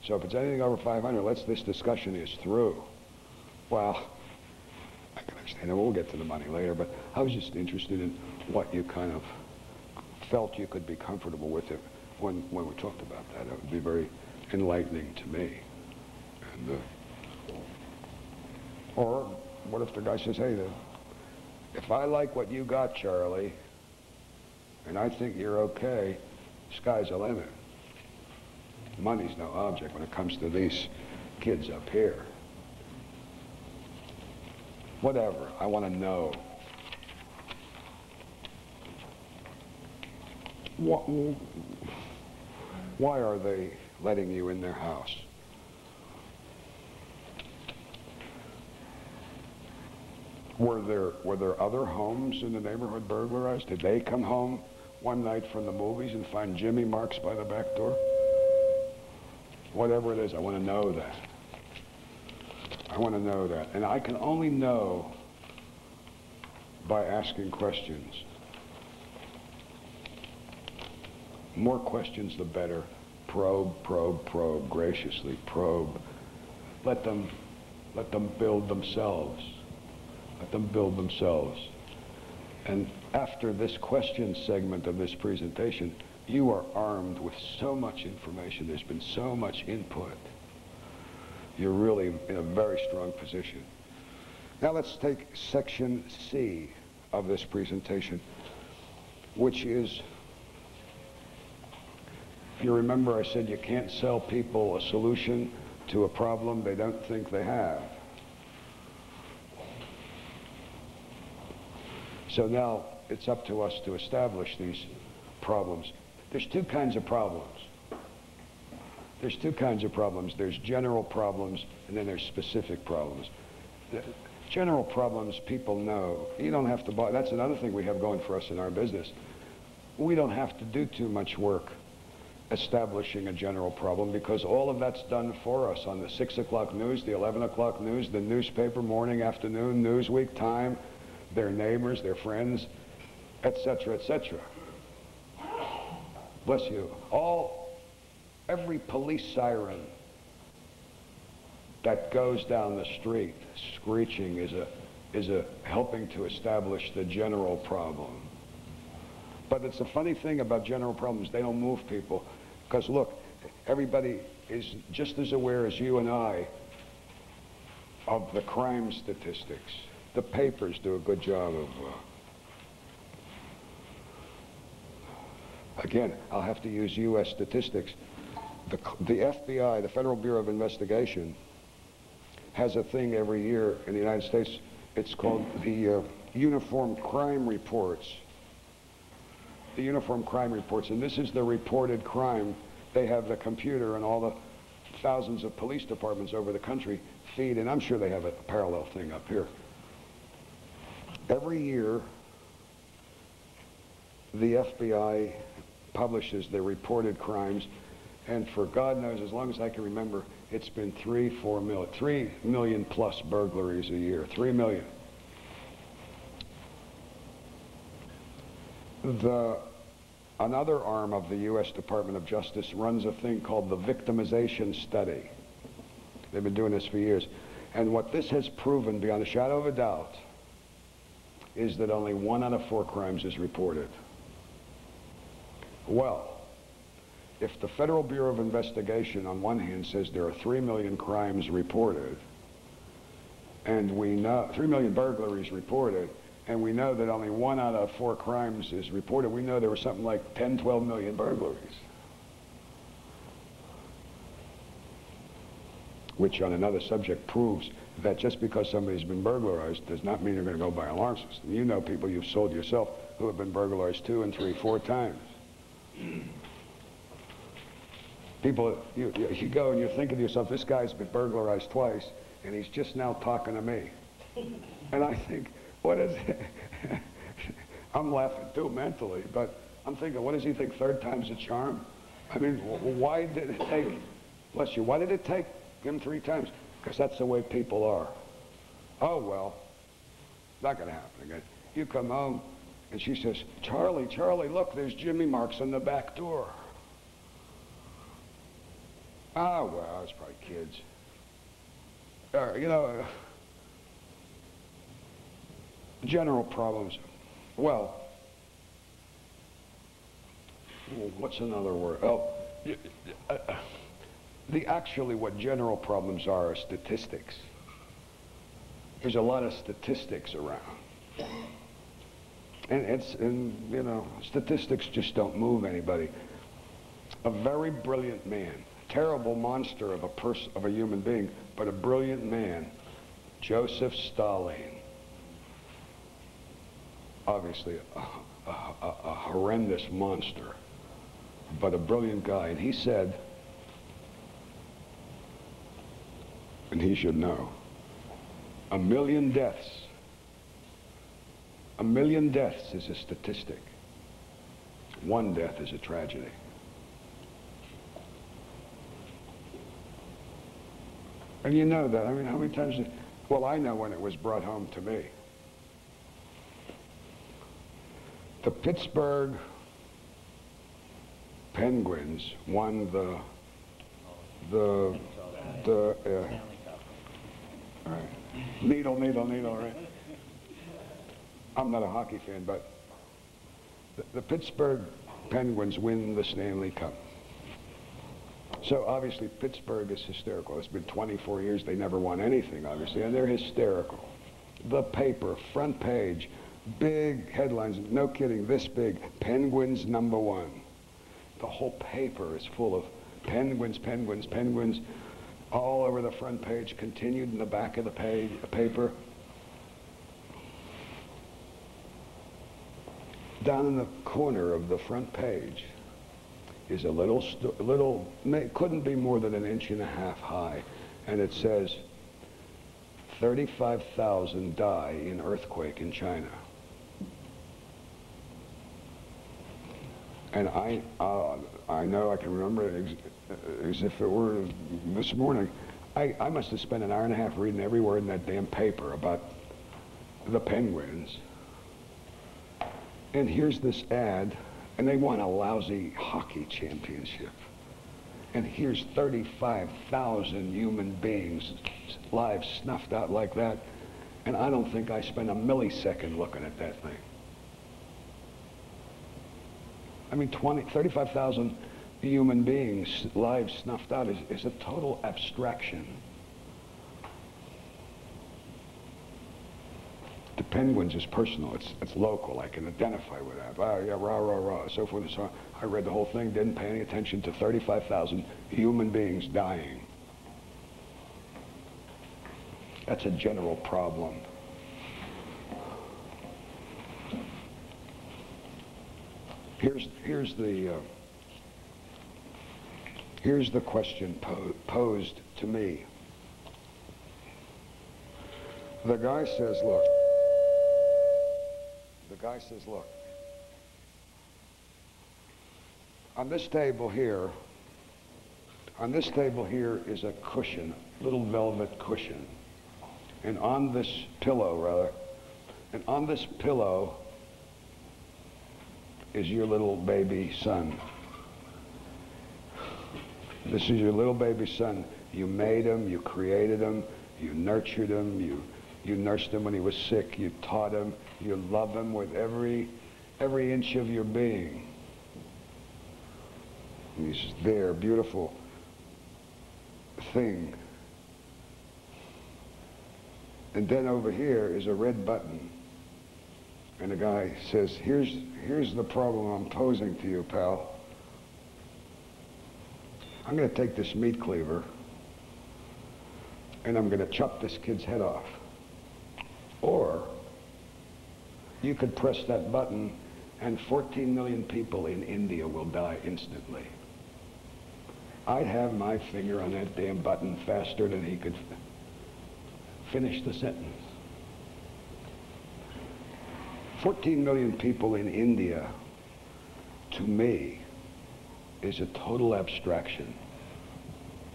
So if it's anything over 500, this discussion is through. Well, I can understand it. We'll get to the money later, but I was just interested in what you kind of felt you could be comfortable with it when we talked about that. It would be very enlightening to me. And, or what if the guy says, hey, if I like what you got, Charlie, and I think you're okay, sky's the limit. Money's no object when it comes to these kids up here. Whatever, I want to know. Why are they letting you in their house? Were there other homes in the neighborhood burglarized? Did they come home one night from the movies and find Jimmy marks by the back door? Whatever it is, I want to know that. I want to know that. And I can only know by asking questions. More questions, the better. Probe, probe, probe, graciously probe. Let them build themselves. Let them build themselves. And after this question segment of this presentation, you are armed with so much information. There's been so much input. You're really in a very strong position. Now let's take section C of this presentation, which is, if you remember, I said you can't sell people a solution to a problem they don't think they have. So now it's up to us to establish these problems. There's two kinds of problems. There's two kinds of problems. There's general problems, and then there's specific problems. The general problems people know. You don't have to buy. That's another thing we have going for us in our business. We don't have to do too much work establishing a general problem, because all of that's done for us on the 6 o'clock news, the 11 o'clock news, the newspaper, morning, afternoon, Newsweek, Time, their neighbors, their friends, etc., etc. bless you, every police siren that goes down the street screeching is a helping to establish the general problem. But it's a funny thing about general problems, they don't move people. Because look, everybody is just as aware as you and I of the crime statistics. The papers do a good job of, again, I'll have to use U.S. statistics. The FBI, the Federal Bureau of Investigation, has a thing every year in the United States. It's called the Uniform Crime Reports. The Uniform Crime Reports, and this is the reported crime. They have the computer and all the thousands of police departments over the country feed, and I'm sure they have a parallel thing up here. Every year, the FBI publishes their reported crimes, and for God knows, as long as I can remember, it's been 3 million plus burglaries a year. 3 million. Another arm of the U.S. Department of Justice runs a thing called the victimization study. They've been doing this for years. And what this has proven beyond a shadow of a doubt is that only 1 out of 4 crimes is reported. Well, if the Federal Bureau of Investigation on one hand says there are 3 million crimes reported, and we know 3 million burglaries reported, and we know that only 1 out of 4 crimes is reported, we know there were something like 10, 12 million burglaries. Which on another subject proves that just because somebody's been burglarized does not mean you're going to go buy an alarm system. You know people you've sold yourself who have been burglarized 2 and 3, 4 times. People, you go and you're thinking to yourself, this guy's been burglarized twice, and he's just now talking to me. And I think, what is it? I'm laughing too mentally, but I'm thinking, what does he think, 3rd time's a charm? I mean, why did it take, bless you, why did it take him 3 times? Because that's the way people are. Oh, well, not going to happen again. You come home, and she says, Charlie, look, there's Jimmy marks on the back door. Ah, well, it's probably kids. You know, general problems. Well, what's another word? Oh, actually what general problems are statistics. There's a lot of statistics around. And you know, statistics just don't move anybody. A very brilliant man, terrible monster of a human being, but a brilliant man, Joseph Stalin. Obviously a horrendous monster, but a brilliant guy. And he said, and he should know, 1 million deaths. 1 million deaths is a statistic. 1 death is a tragedy. And you know that. I mean, how many times? Well, I know when it was brought home to me. The Pittsburgh Penguins won the right. Needle, right? I'm not a hockey fan, but the Pittsburgh Penguins win the Stanley Cup. So obviously Pittsburgh is hysterical. It's been 24 years, they never won anything, obviously, and they're hysterical. The paper, front page, big headlines, no kidding, this big, Penguins #1. The whole paper is full of penguins, all over the front page, continued in the back of the paper. Down in the corner of the front page is a little, couldn't be more than 1.5 inches high, and it says, 35,000 die in earthquake in China. And I know, I can remember it as if it were this morning. I must have spent 1.5 hours reading every word in that damn paper about the Penguins. And here's this ad And they won a lousy hockey championship. And here's 35,000 human beings' lives snuffed out like that. And I don't think I spent a millisecond looking at that thing. I mean, 35,000 human beings' lives snuffed out is a total abstraction. The Penguins is personal, it's local, I can identify with that. Oh yeah, rah, rah, rah, so forth and so on. I read the whole thing, didn't pay any attention to 35,000 human beings dying. That's a general problem. Here's the question posed to me. The guy says, look, on this table here is a cushion, little velvet cushion. And on this pillow, is your little baby son. This is your little baby son. You made him, you created him, you nurtured him, you nursed him when he was sick, you taught him, you love him with every inch of your being. He's there, beautiful thing. And then over here is a red button. And the guy says, here's the problem I'm posing to you, pal. I'm going to take this meat cleaver and I'm going to chop this kid's head off. Or you could press that button and 14 million people in India will die instantly. I'd have my finger on that damn button faster than he could finish the sentence. 14 million people in India, to me, is a total abstraction.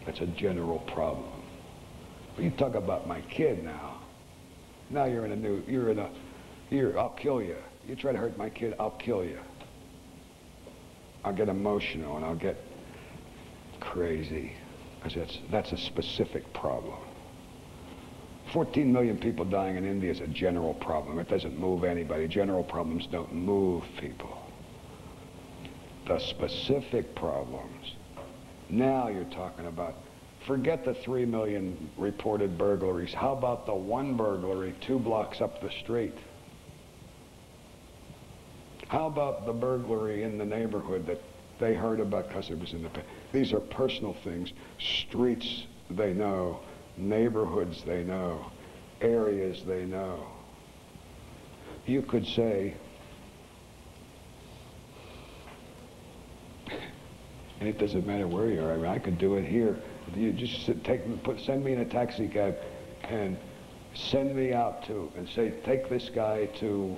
That's a general problem. But you talk about my kid now. Now I'll kill you. You try to hurt my kid, I'll kill you. I'll get emotional and I'll get crazy. Because that's a specific problem. 14 million people dying in India is a general problem. It doesn't move anybody. General problems don't move people. The specific problems, now you're talking about, forget the 3 million reported burglaries. How about the one burglary 2 blocks up the street? How about the burglary in the neighborhood that they heard about because it was in the paper? These are personal things. Streets they know, neighborhoods they know, areas they know. You could say, and it doesn't matter where you are. I mean, I could do it here. You just send me in a taxi cab and send me out to, and say, take this guy to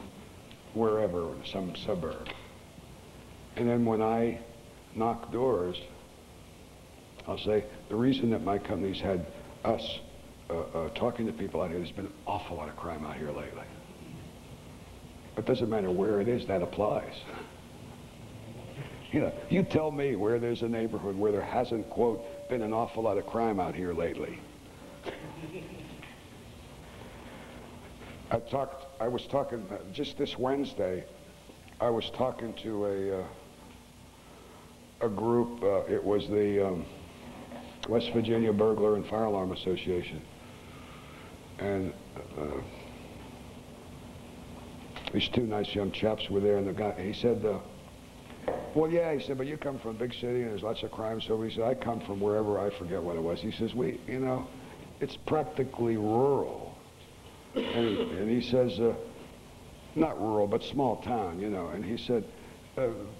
wherever, some suburb. And then when I knock doors, I'll say, the reason that my company's had us talking to people out here, there's been an awful lot of crime out here lately. It doesn't matter where it is, that applies. You know, you tell me where there's a neighborhood where there hasn't, quote, been an awful lot of crime out here lately. I was talking, just this Wednesday, I was talking to a group, it was the West Virginia Burglar and Fire Alarm Association. And these 2 nice young chaps were there, and the guy, he said, well, yeah, he said, but you come from a big city and there's lots of crime. So he said, I come from wherever, I forget what it was. He says, you know, it's practically rural. And he says, not rural, but small town, you know. And he said,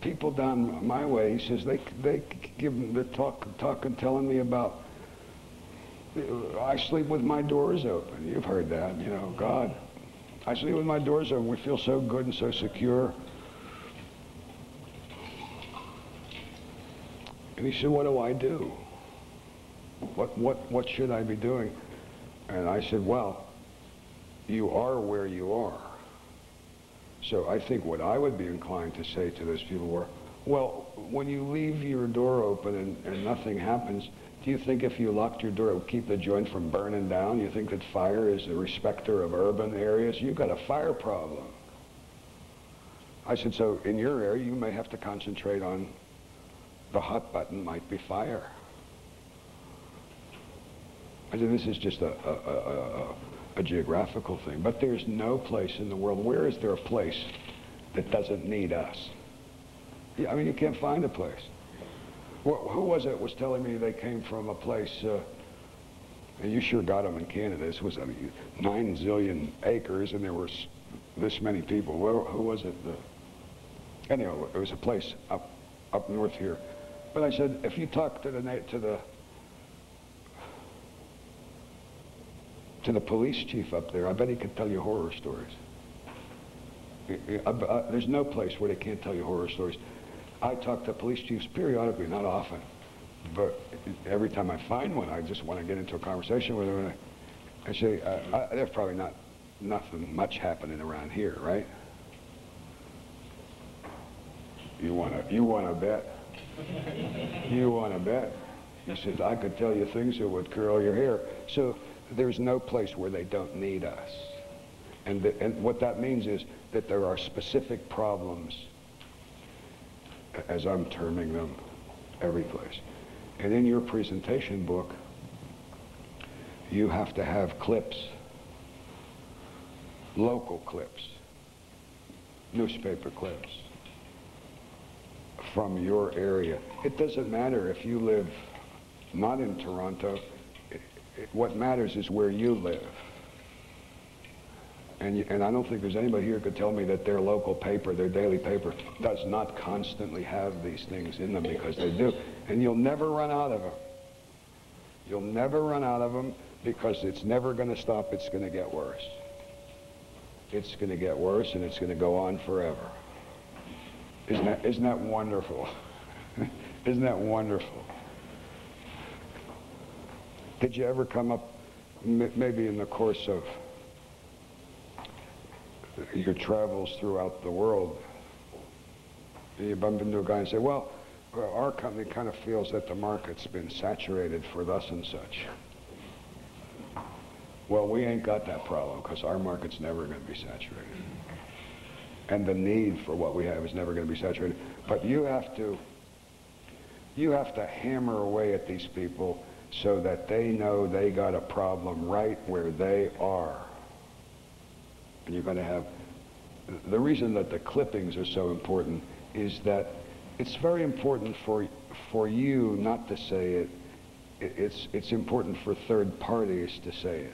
people down my way, he says, they give them the talk and telling me about, I sleep with my doors open. You've heard that, you know, God. I sleep with my doors open. We feel so good and so secure. And he said, what do I do? What should I be doing? And I said, well, you are where you are. So I think what I would be inclined to say to those people were, well, when you leave your door open and nothing happens, do you think if you locked your door it would keep the joint from burning down? You think that fire is a respecter of urban areas? You've got a fire problem. I said, so in your area you may have to concentrate on the hot button might be fire. I said, this is just a geographical thing, but there's no place in the world. Where is there a place that doesn't need us? Yeah, I mean, you can't find a place. Well, who was it was telling me they came from a place, and you sure got them in Canada. This was 9 zillion acres, and there were this many people. Well, who was it? Anyway, it was a place up north here. But I said, if you talk to the police chief up there, I bet he could tell you horror stories. There's no place where they can't tell you horror stories. I talk to police chiefs periodically, not often, but every time I find one, I just want to get into a conversation with them. And I say, there's probably nothing much happening around here, right? You want to bet? You want to bet? He says, I could tell you things that would curl your hair. So there's no place where they don't need us. And what that means is that there are specific problems, as I'm terming them, every place. And in your presentation book, you have to have clips, local clips, newspaper clips from your area. It doesn't matter if you live not in Toronto. What matters is where you live. And I don't think there's anybody here who could tell me that their local paper, their daily paper, does not constantly have these things in them, because they do. And you'll never run out of them. You'll never run out of them, because it's never going to stop. It's going to get worse. It's going to get worse, and it's going to go on forever. Isn't that wonderful? Isn't that wonderful? Did you ever come up, maybe in the course of your travels throughout the world, you bump into a guy and say, well, our company kind of feels that the market's been saturated for thus and such. Well, we ain't got that problem, because our market's never going to be saturated. And the need for what we have is never going to be saturated. But you have to hammer away at these people so that they know they got a problem right where they are. And you're going to have, the reason that the clippings are so important is that it's very important for you not to say it. It's important for third parties to say it.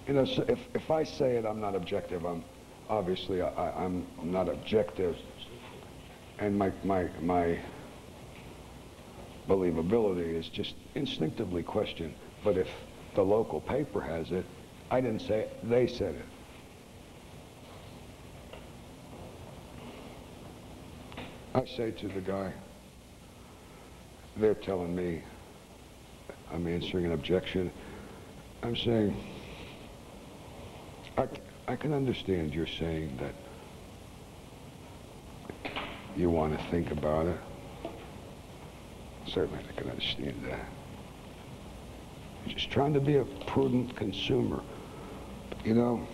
You know, so if I say it, I'm not objective. I'm not objective, and my believability is just instinctively questioned. But if the local paper has it, I didn't say it, they said it. I say to the guy, they're telling me I'm answering an objection. I'm saying, I can understand you're saying that you want to think about it. Certainly I can understand that. I'm just trying to be a prudent consumer. You know,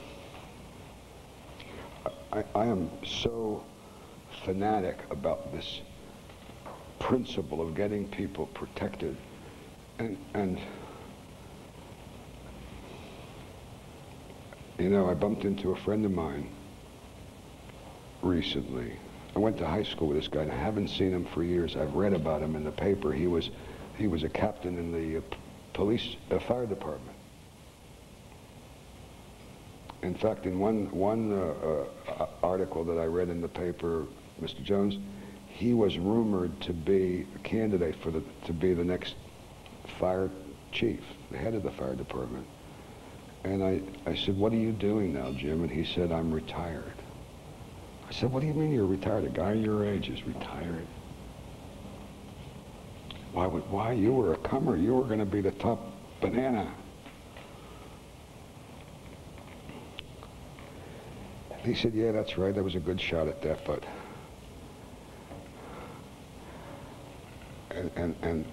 I am so fanatic about this principle of getting people protected, and you know, I bumped into a friend of mine recently. I went to high school with this guy, and I haven't seen him for years. I've read about him in the paper. He was a captain in the fire department. In fact, in one article that I read in the paper, Mr. Jones, he was rumored to be a candidate to be the next fire chief, the head of the fire department. And I said, what are you doing now, Jim? And he said, I'm retired. I said, what do you mean you're retired? A guy your age is retired. Why? You were a comer. You were going to be the top banana. He said, yeah, that's right, that was a good shot at that, but... And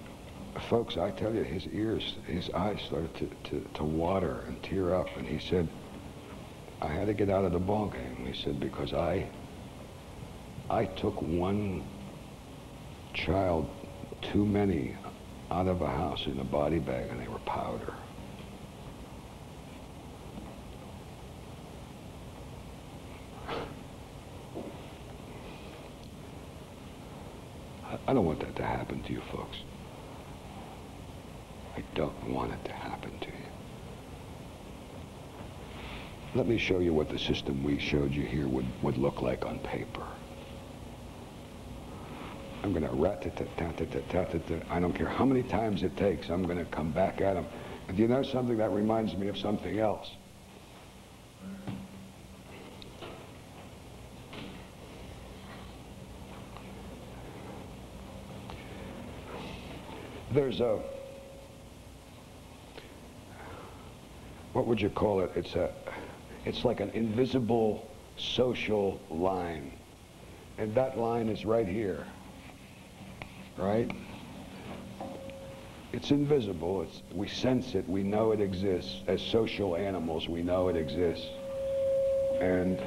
folks, I tell you, his eyes started to water and tear up, and he said, I had to get out of the ball game. He said, because I took one child too many out of a house in a body bag, and they were powder. I don't want that to happen to you folks. I don't want it to happen to you. Let me show you what the system we showed you here would look like on paper. I'm going to rat-tat-tat-tat-tat-tat-tat. I don't care how many times it takes, I'm going to come back at them. And you know something? That reminds me of something else. There's a, what would you call it? It's like an invisible social line. And that line is right here, right? It's invisible, we sense it, we know it exists. As social animals, we know it exists. And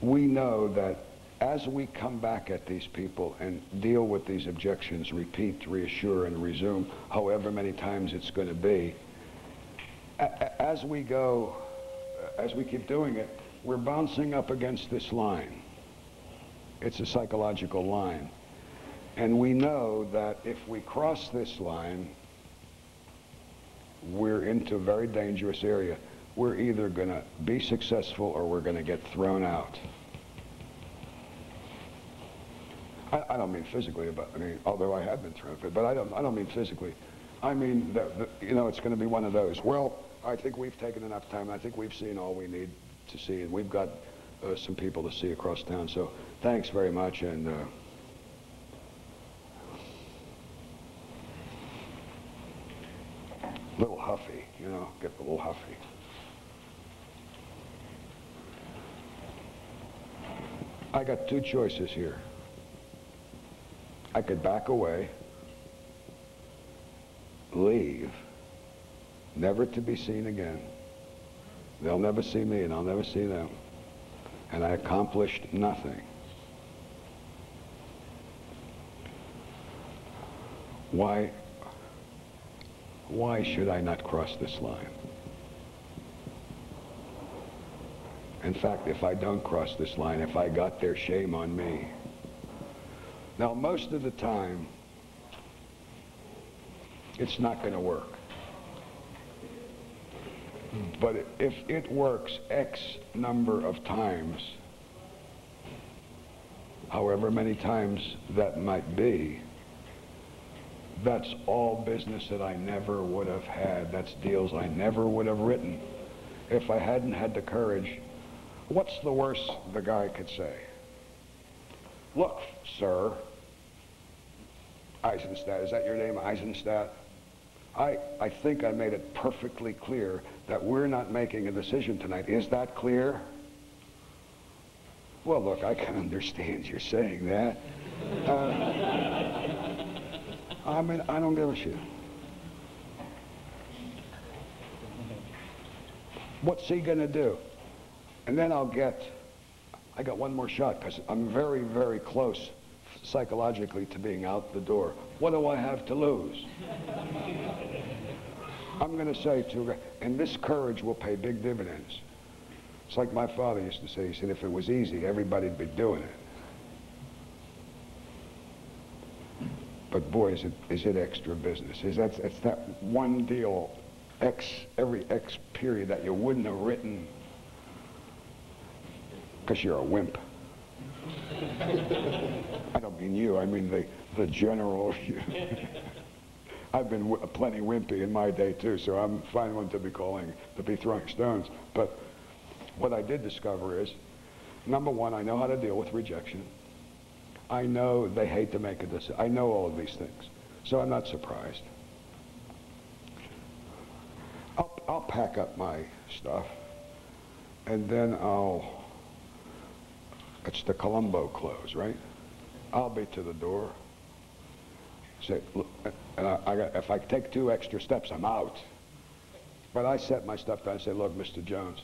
we know that as we come back at these people and deal with these objections, repeat, reassure, and resume, however many times it's going to be, as we go, as we keep doing it, we're bouncing up against this line. It's a psychological line. And we know that if we cross this line, we're into a very dangerous area. We're either going to be successful or we're going to get thrown out. I don't mean physically, but I mean, although I have been thrown out, but I don't mean physically. I mean, you know, it's going to be one of those. Well, I think we've taken enough time. I think we've seen all we need to see, and we've got some people to see across town. So thanks very much, and a little huffy, you know, get a little huffy. I got two choices here. I could back away, leave, never to be seen again. They'll never see me and I'll never see them. And I accomplished nothing. Why should I not cross this line? In fact, if I don't cross this line, if I got there, shame on me. Now, most of the time, it's not going to work. But if it works X number of times, however many times that might be, that's all business that I never would have had. That's deals I never would have written if I hadn't had the courage. What's the worst the guy could say? Look, sir, Eisenstat, is that your name, Eisenstat? I think I made it perfectly clear that we're not making a decision tonight. Is that clear? Well, look, I can understand you're saying that. I mean, I don't give a shit. What's he gonna do? And then I got one more shot, because I'm very, very close psychologically to being out the door. What do I have to lose? I'm going to say to, and this courage will pay big dividends. It's like my father used to say, he said, if it was easy, everybody'd be doing it. But boy, is it extra business. It's that one deal, every X period that you wouldn't have written because you're a wimp. I don't mean you, I mean the general. I've been plenty wimpy in my day too, so I'm a fine one to be throwing stones. But what I did discover is, number one, I know how to deal with rejection. I know they hate to make a decision. I know all of these things. So I'm not surprised. I'll pack up my stuff, and then it's the Colombo close, right? I'll be to the door. Say, look, and if I take 2 extra steps, I'm out. But I set my stuff down and say, look, Mr. Jones,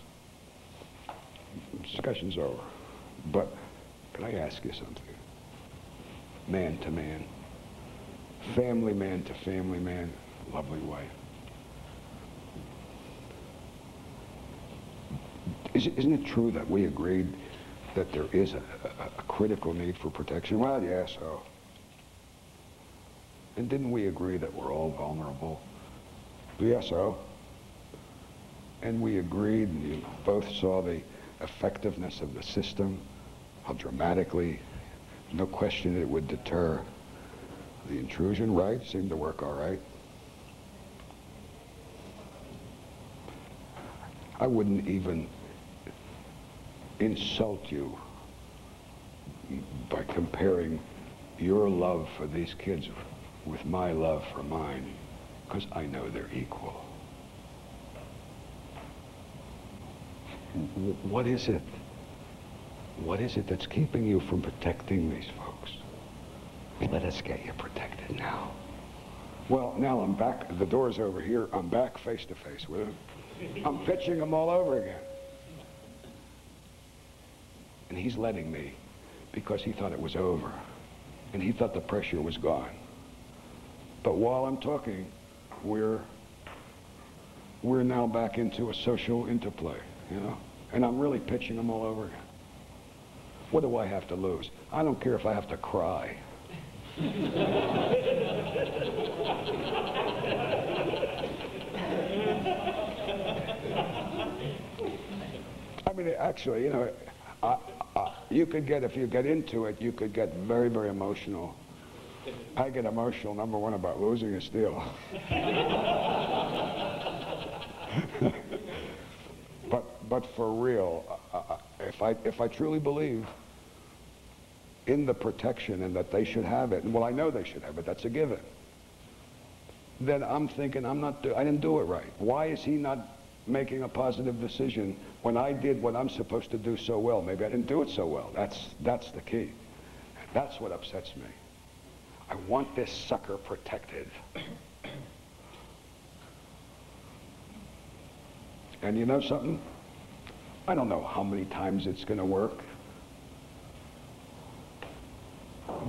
discussion's over. But can I ask you something? Man to man, family man to family man, lovely wife. Isn't it true that we agreed that there is a critical need for protection? Well, yeah, so. And didn't we agree that we're all vulnerable? Yeah, so. And we agreed, and you both saw the effectiveness of the system, how dramatically, no question it would deter the intrusion, right? Seemed to work all right. I wouldn't even insult you by comparing your love for these kids with my love for mine, because I know they're equal. What is it? What is it that's keeping you from protecting these folks? Let us get you protected now. Well, now I'm back, the door's over here, I'm back face to face with him. I'm pitching them all over again. And he's letting me because he thought it was over. And he thought the pressure was gone. But while I'm talking, we're now back into a social interplay, you know? And I'm really pitching them all over again. What do I have to lose? I don't care if I have to cry. I mean, actually, you know, you could get, if you get into it, you could get very, very emotional. I get emotional, number one, about losing a deal. But for real, if I truly believe in the protection and that they should have it, and well, I know they should have it, that's a given, then I'm thinking I didn't do it right. Why is he not making a positive decision when I did what I'm supposed to do so well? Maybe I didn't do it so well. That's the key. That's what upsets me. I want this sucker protected. And you know something? I don't know how many times it's going to work.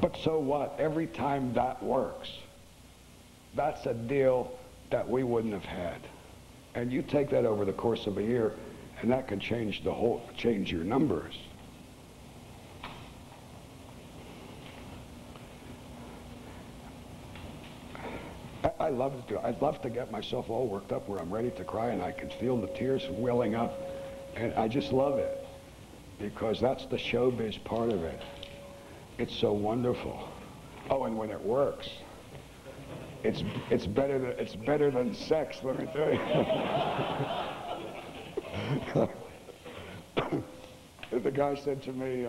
But so what? Every time that works, that's a deal that we wouldn't have had. And you take that over the course of a year, and that can change change your numbers. I'd love to get myself all worked up where I'm ready to cry and I can feel the tears welling up. And I just love it, because that's the showbiz part of it. It's so wonderful. Oh, and when it works, it's better than sex, let me tell you. The guy said to me,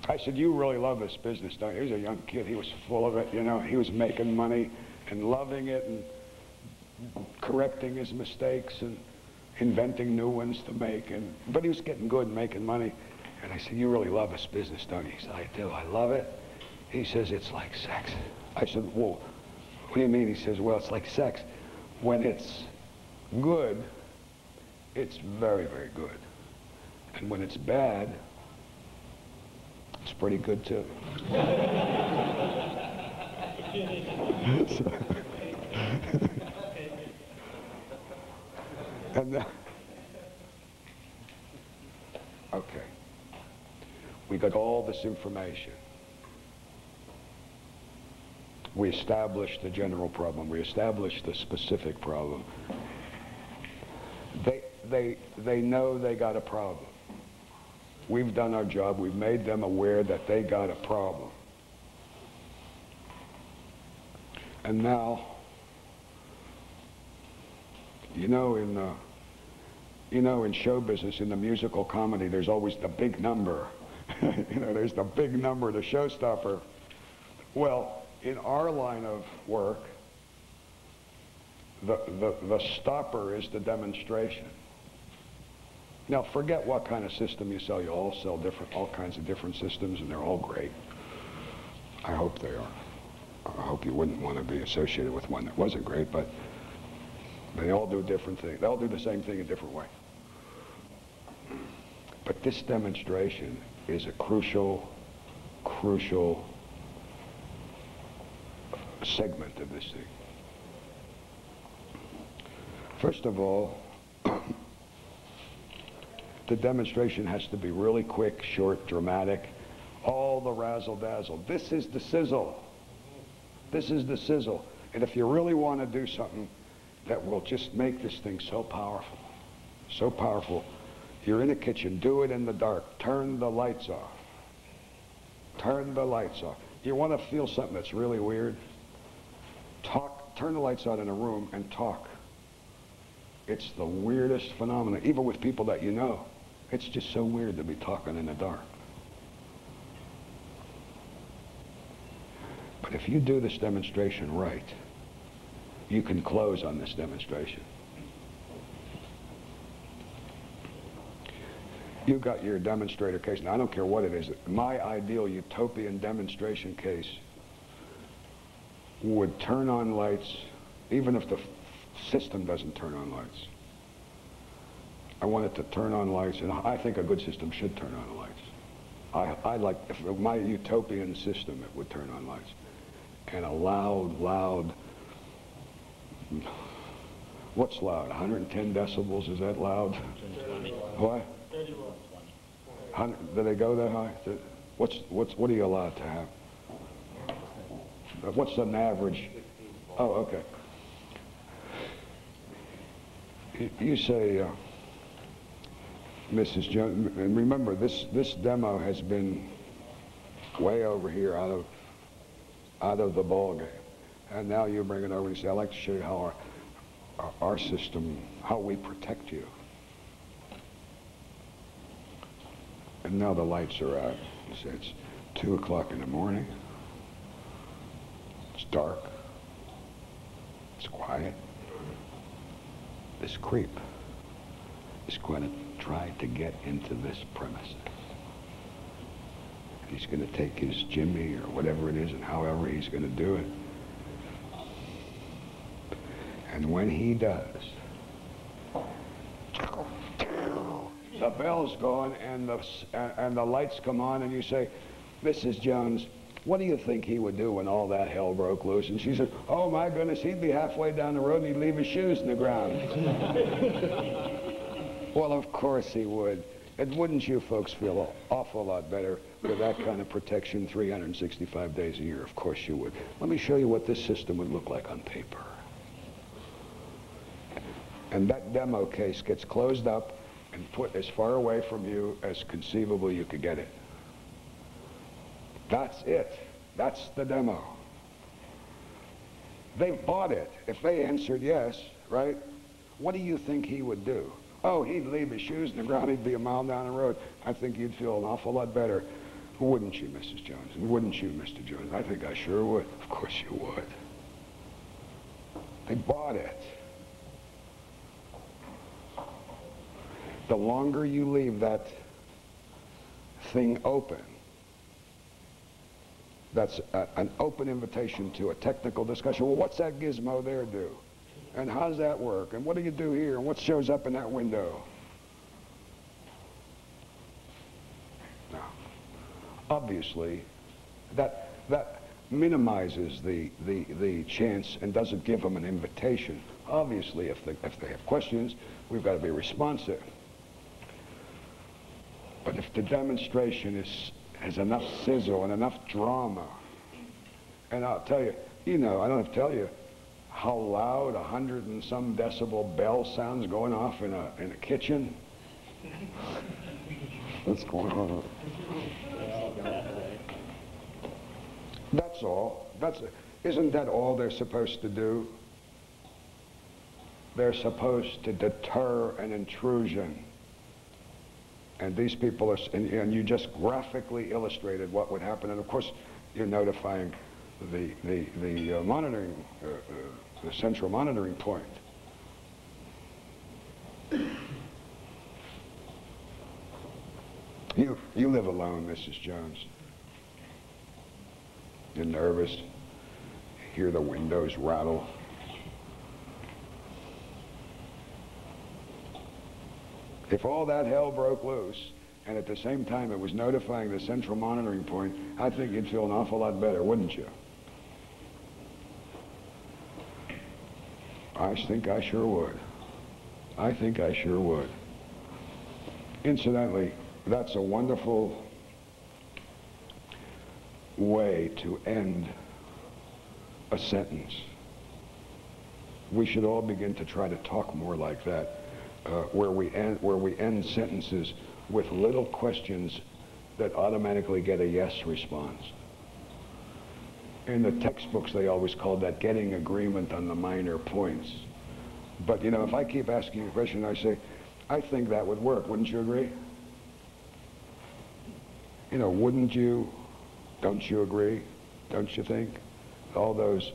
I said, you really love this business, don't you? He was a young kid. He was full of it, you know. He was making money and loving it and correcting his mistakes and inventing new ones to make. But he was getting good and making money. And I said, you really love this business, don't you? He said, I do. I love it. He says, it's like sex. I said, well, what do you mean? He says, well, it's like sex. When it's good, it's very, very good. And when it's bad, it's pretty good too. And okay, we got all this information. We established the general problem. We established the specific problem. They know they got a problem. We've done our job. We've made them aware that they got a problem. And now, in show business, in the musical comedy, there's always the big number. You know, there's the big number, the showstopper. Well, in our line of work, the stopper is the demonstration. Now, forget what kind of system you sell. You all sell all kinds of different systems, and they're all great. I hope they are. I hope you wouldn't want to be associated with one that wasn't great, but they all do different things. They all do the same thing a different way. But this demonstration is a crucial segment of this thing. First of all, the demonstration has to be really quick, short, dramatic, all the razzle-dazzle. This is the sizzle. This is the sizzle. And if you really want to do something that will just make this thing so powerful, you're in a kitchen, do it in the dark, turn the lights off. Turn the lights off. You want to feel something that's really weird? Turn the lights out in a room and talk. It's the weirdest phenomenon, even with people that you know. It's just so weird to be talking in the dark. But if you do this demonstration right, you can close on this demonstration. You got your demonstrator case. Now, I don't care what it is. My ideal utopian demonstration case would turn on lights, even if the system doesn't turn on lights. I want it to turn on lights, and I think a good system should turn on lights. I like, if my utopian system, it would turn on lights. And a loud, what's loud? 110 decibels, is that loud? 120. What? 31. Do they go that high? What are you allowed to have? What's an average? Oh, okay. You say, Mrs. Jones, and remember, this demo has been way over here out of the ball game, and now you bring it over and say, I'd like to show you how our system, how we protect you. And now the lights are out. You say it's 2 o'clock in the morning. It's dark. It's quiet. This creep is going to try to get into this premises. He's going to take his Jimmy or whatever it is, and however he's going to do it. And when he does, the bell's gone and the lights come on, and you say, Mrs. Jones, what do you think he would do when all that hell broke loose? And she said, oh my goodness, he'd be halfway down the road and he'd leave his shoes in the ground. Well, of course he would. And wouldn't you folks feel an awful lot better with that kind of protection 365 days a year? Of course you would. Let me show you what this system would look like on paper. And that demo case gets closed up and put as far away from you as conceivably you could get it. That's it. That's the demo. They bought it. If they answered yes, right, what do you think he would do? Oh, he'd leave his shoes in the ground. He'd be a mile down the road. I think you'd feel an awful lot better. Wouldn't you, Mrs. Jones? And wouldn't you, Mr. Jones? I think I sure would. Of course you would. They bought it. The longer you leave that thing open, that's an open invitation to a technical discussion. Well, what's that gizmo there do? And how does that work? And what do you do here? And what shows up in that window? Now, obviously, that minimizes the chance and doesn't give them an invitation. Obviously, if they have questions, we've got to be responsive. But if the demonstration has enough sizzle and enough drama, and I'll tell you, I don't have to tell you how loud 100 and some decibel bell sounds going off in a kitchen. What's going on? That's all. Isn't that all they're supposed to do? They're supposed to deter an intrusion. And these people are, and you just graphically illustrated what would happen. And of course, you're notifying the monitoring, the central monitoring point. You live alone, Mrs. Jones. You're nervous. You hear the windows rattle. If all that hell broke loose, and at the same time it was notifying the central monitoring point, I think you'd feel an awful lot better, wouldn't you? I think I sure would. I think I sure would. Incidentally, that's a wonderful way to end a sentence. We should all begin to try to talk more like that. Where we end sentences with little questions that automatically get a yes response. In the textbooks, they always called that getting agreement on the minor points. But you know, if I keep asking a question, I say, I think that would work. Wouldn't you agree? You know, wouldn't you? Don't you agree? Don't you think? All those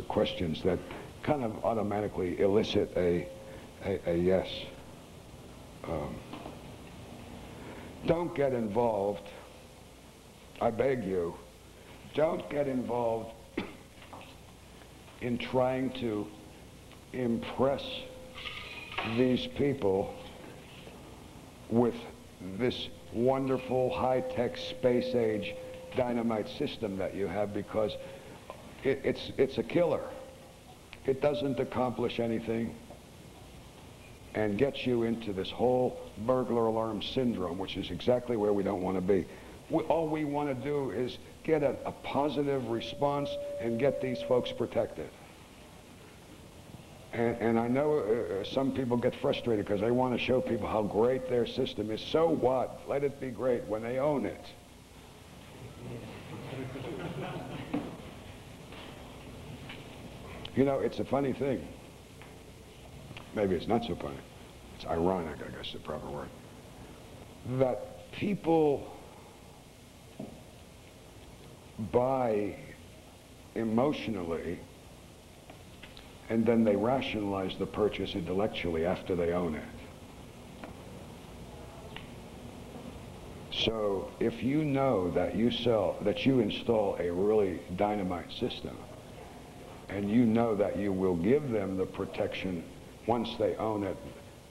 questions that kind of automatically elicit a yes. Don't get involved. I beg you, don't get involved in trying to impress these people with this wonderful high-tech space age dynamite system that you have, because it's a killer. It doesn't accomplish anything and gets you into this whole burglar alarm syndrome, which is exactly where we don't want to be. All we want to do is get a positive response and get these folks protected. And I know some people get frustrated because they want to show people how great their system is. So what? Let it be great when they own it. You know, it's a funny thing. Maybe it's not so funny. It's ironic, I guess, is the proper word. That people buy emotionally and then they rationalize the purchase intellectually after they own it. So if you know that you install a really dynamite system, and you know that you will give them the protection once they own it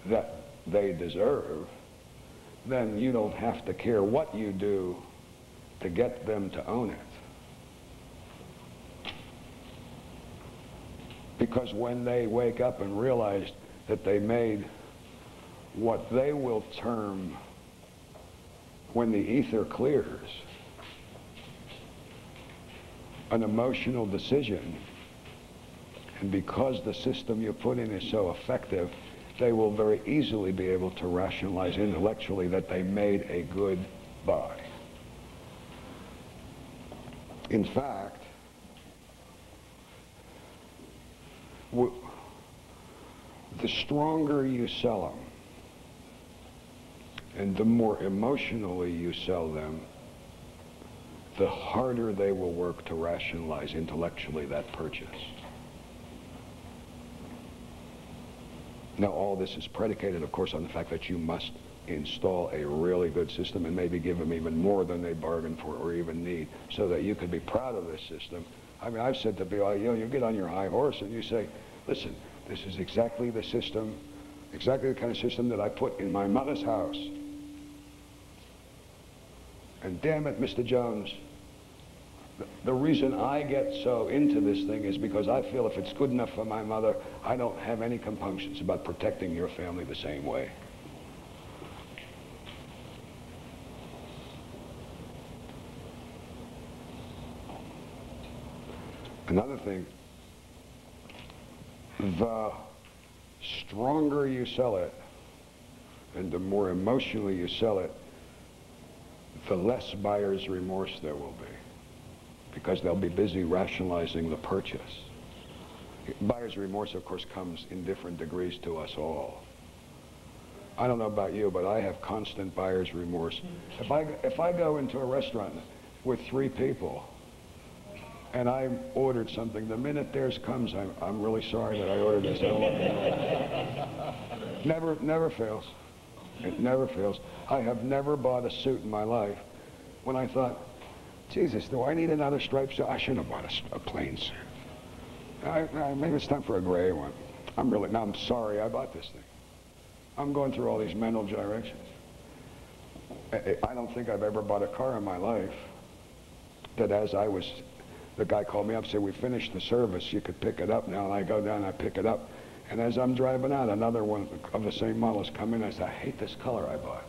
that they deserve, then you don't have to care what you do to get them to own it. Because when they wake up and realize that they made what they will term, when the ether clears, an emotional decision, and because the system you put in is so effective, they will very easily be able to rationalize intellectually that they made a good buy. In fact, the stronger you sell them, and the more emotionally you sell them, the harder they will work to rationalize intellectually that purchase. Now, all this is predicated, of course, on the fact that you must install a really good system and maybe give them even more than they bargained for or even need, so that you can be proud of this system. I mean, I've said to people, you know, you get on your high horse and you say, listen, this is exactly the system, exactly the kind of system that I put in my mother's house. And damn it, Mr. Jones, the reason I get so into this thing is because I feel if it's good enough for my mother, I don't have any compunctions about protecting your family the same way. Another thing, the stronger you sell it and the more emotionally you sell it, the less buyer's remorse there will be, because they'll be busy rationalizing the purchase. Buyer's remorse, of course, comes in different degrees to us all. I don't know about you, but I have constant buyer's remorse. If I go into a restaurant with 3 people and I ordered something, the minute theirs comes, I'm really sorry that I ordered this. Never fails. It never fails. I have never bought a suit in my life when I thought, Jesus, do I need another striped suit? I shouldn't have bought a plain suit. Maybe it's time for a gray one. I'm sorry I bought this thing. I'm going through all these mental gyrations. I don't think I've ever bought a car in my life that the guy called me up and said, we finished the service, you could pick it up now. And I go down and I pick it up. And as I'm driving out, another one of the same model is coming. I said, I hate this color I bought.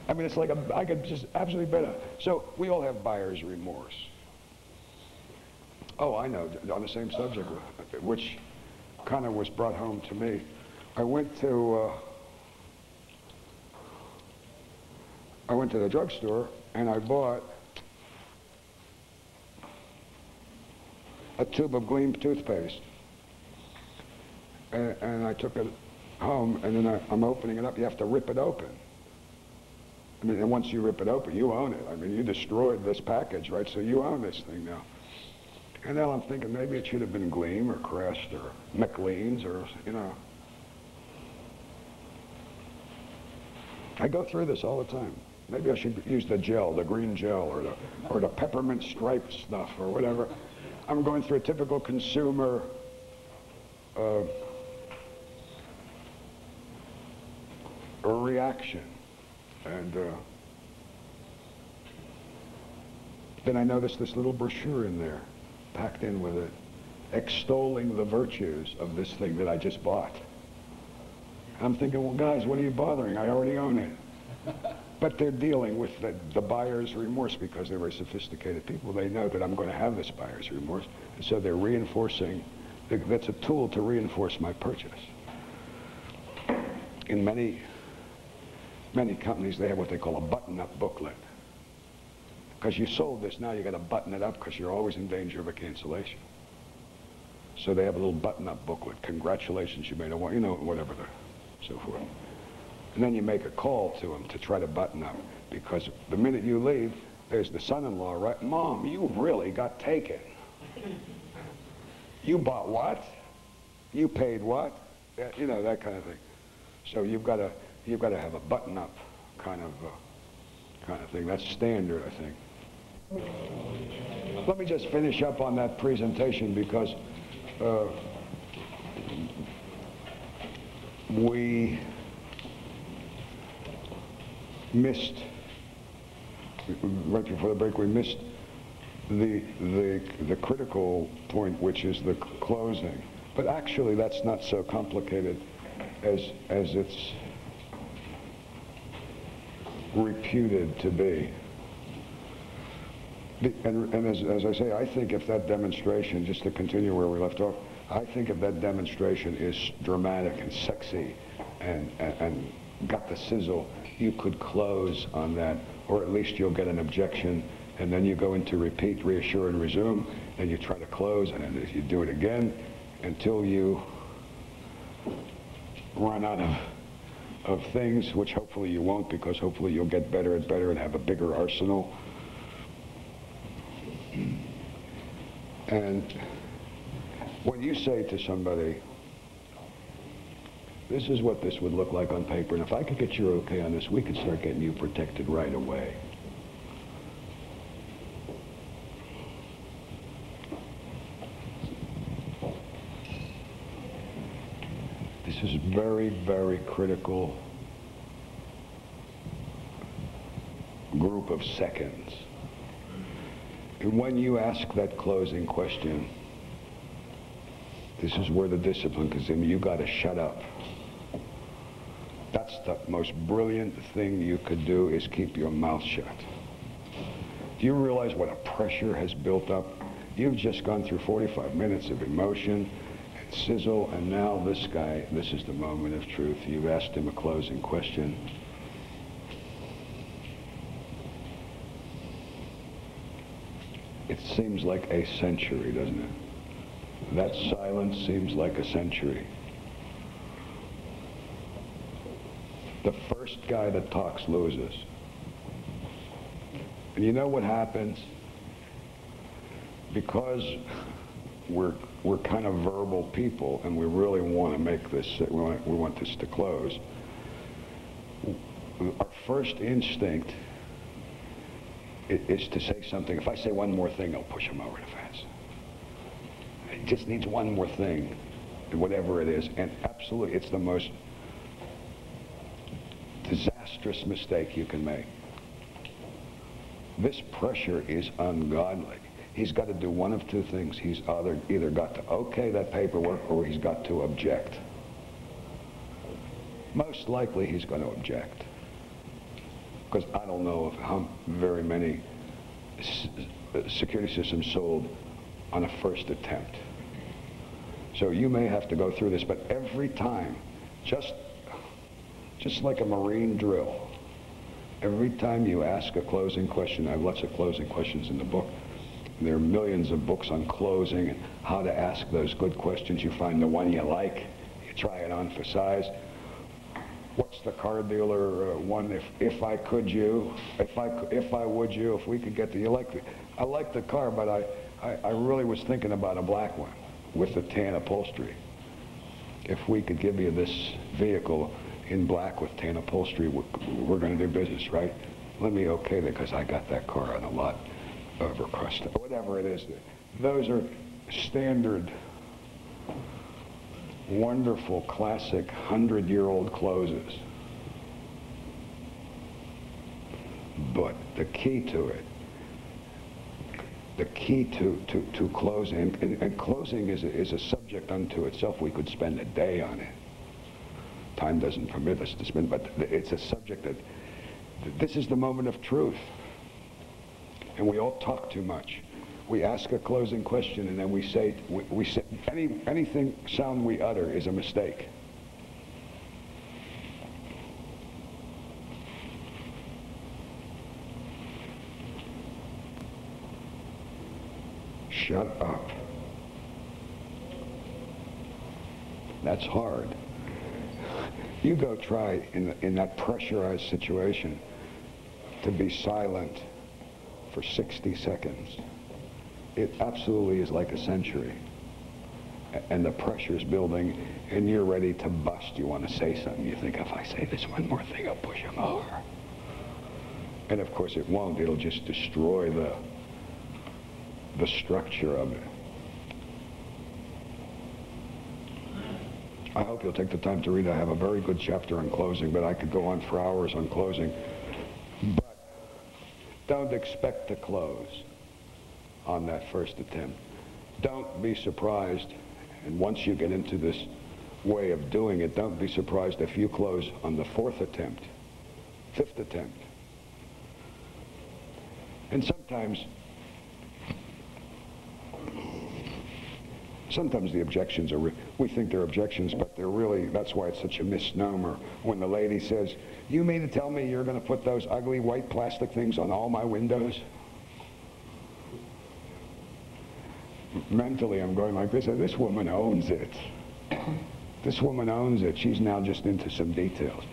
I mean, it's like I could just absolutely bet it. So we all have buyer's remorse. Oh, I know, on the same subject, which kind of was brought home to me. I went to the drugstore and I bought a tube of Gleam toothpaste. And I took it home, and then I'm opening it up. You have to rip it open. I mean, and once you rip it open, you own it. I mean, you destroyed this package, right? So you own this thing now. And now I'm thinking maybe it should have been Gleam or Crest or McLean's or, you know. I go through this all the time. Maybe I should use the gel, the green gel, or the peppermint stripe stuff or whatever. I'm going through a typical consumer reaction. And then I noticed this little brochure in there, packed in with it, extolling the virtues of this thing that I just bought. I'm thinking, well, guys, what are you bothering? I already own it. But they're dealing with the buyer's remorse because they're very sophisticated people. They know that I'm going to have this buyer's remorse, and so they're reinforcing. That's a tool to reinforce my purchase. In many companies, they have what they call a button-up booklet. Because you sold this, now you got to button it up because you're always in danger of a cancellation. So they have a little button-up booklet. Congratulations, you made a, you know, whatever, so forth. And then you make a call to them to try to button up, because the minute you leave, there's the son-in-law, right? Mom, you really got taken. You bought what? You paid what? You know, that kind of thing. So you've got to have a button-up kind of thing. That's standard, I think. Let me just finish up on that presentation because we missed, right before the break, we missed the critical point, which is the closing. But actually, that's not so complicated as it's reputed to be. And as I say, I think if that demonstration, just to continue where we left off, I think if that demonstration is dramatic and sexy and got the sizzle, you could close on that, or at least you'll get an objection, and then you go into repeat, reassure, and resume, and you try to close, and then you do it again until you run out of things, which hopefully you won't, because hopefully you'll get better and better and have a bigger arsenal. And when you say to somebody, this is what this would look like on paper, and if I could get your okay on this, we could start getting you protected right away. This is very, very critical group of seconds. And when you ask that closing question, this is where the discipline comes in. You got to shut up. That's the most brilliant thing you could do, is keep your mouth shut. Do you realize what a pressure has built up? You've just gone through 45 minutes of emotion and sizzle, and now this guy, this is the moment of truth. You've asked him a closing question. It seems like a century, doesn't it? That silence seems like a century. The first guy that talks loses. And you know what happens? Because we're kind of verbal people, and we really want to make this, we want this to close. Our first instinct is to say something. If I say one more thing, I'll push him over the fence. It just needs one more thing, whatever it is. And absolutely, it's the most disastrous mistake you can make. This pressure is ungodly. He's got to do one of two things. He's either got to okay that paperwork, or he's got to object. Most likely he's going to object, because I don't know of how very many security systems sold on a first attempt. So you may have to go through this, but every time, just like a Marine drill, every time you ask a closing question, I have lots of closing questions in the book. There are millions of books on closing and how to ask those good questions. You find the one you like, you try it on for size. What's the car dealer one? If I could you, if I would you, if we could get the, I like the car, but I really was thinking about a black one with the tan upholstery. If we could give you this vehicle in black with tan upholstery, we're going to do business, right? Let me okay that, because I got that car on a lot over across, whatever it is. Those are standard, wonderful, classic, 100-year-old closes. But the key to it, the key to closing, and closing is a subject unto itself. We could spend a day on it. Time doesn't permit us to spend, but it's a subject that, this is the moment of truth. And we all talk too much. We ask a closing question, and then we say anything sound we utter is a mistake. Shut up. That's hard. You go try in that pressurized situation to be silent for 60 seconds. It absolutely is like a century. And the pressure's building, and you're ready to bust. You want to say something. You think, if I say this one more thing, I'll push him over. And of course it won't. It'll just destroy the structure of it. I hope you'll take the time to read. I have a very good chapter on closing, but I could go on for hours on closing. But don't expect to close on that first attempt. Don't be surprised, and once you get into this way of doing it, don't be surprised if you close on the fourth attempt, fifth attempt. And sometimes the objections are, we think they're objections, but they're really, that's why it's such a misnomer. When the lady says, you mean to tell me you're going to put those ugly white plastic things on all my windows? Mentally, I'm going like this, this woman owns it. This woman owns it. She's now just into some details.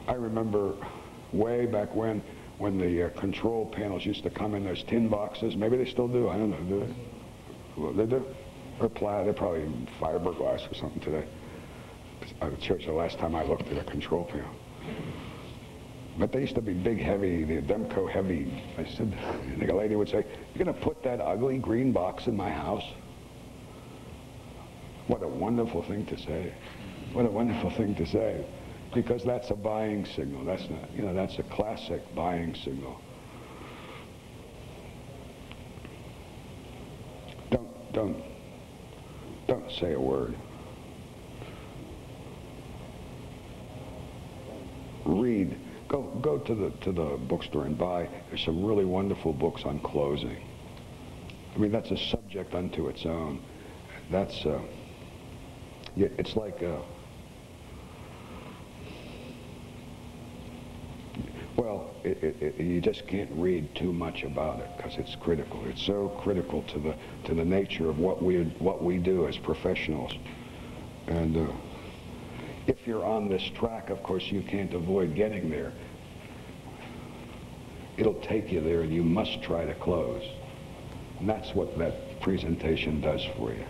I remember way back when the control panels used to come in those tin boxes. Maybe they still do, I don't know, do they? Well, they do. Or they're probably fiberglass or something today. I was at church the last time I looked at a control panel. But they used to be big, heavy, the Demco heavy. I said, I think a lady would say, you're going to put that ugly green box in my house? What a wonderful thing to say. What a wonderful thing to say. Because that's a buying signal. That's not, that's a classic buying signal. Don't say a word. Read. Go to the bookstore and buy. There's some really wonderful books on closing. I mean, that's a subject unto its own. That's it's like well, you just can't read too much about it because it's critical. It's so critical to the nature of what we do as professionals. And if you're on this track, of course, you can't avoid getting there. It'll take you there, and you must try to close. And that's what that presentation does for you.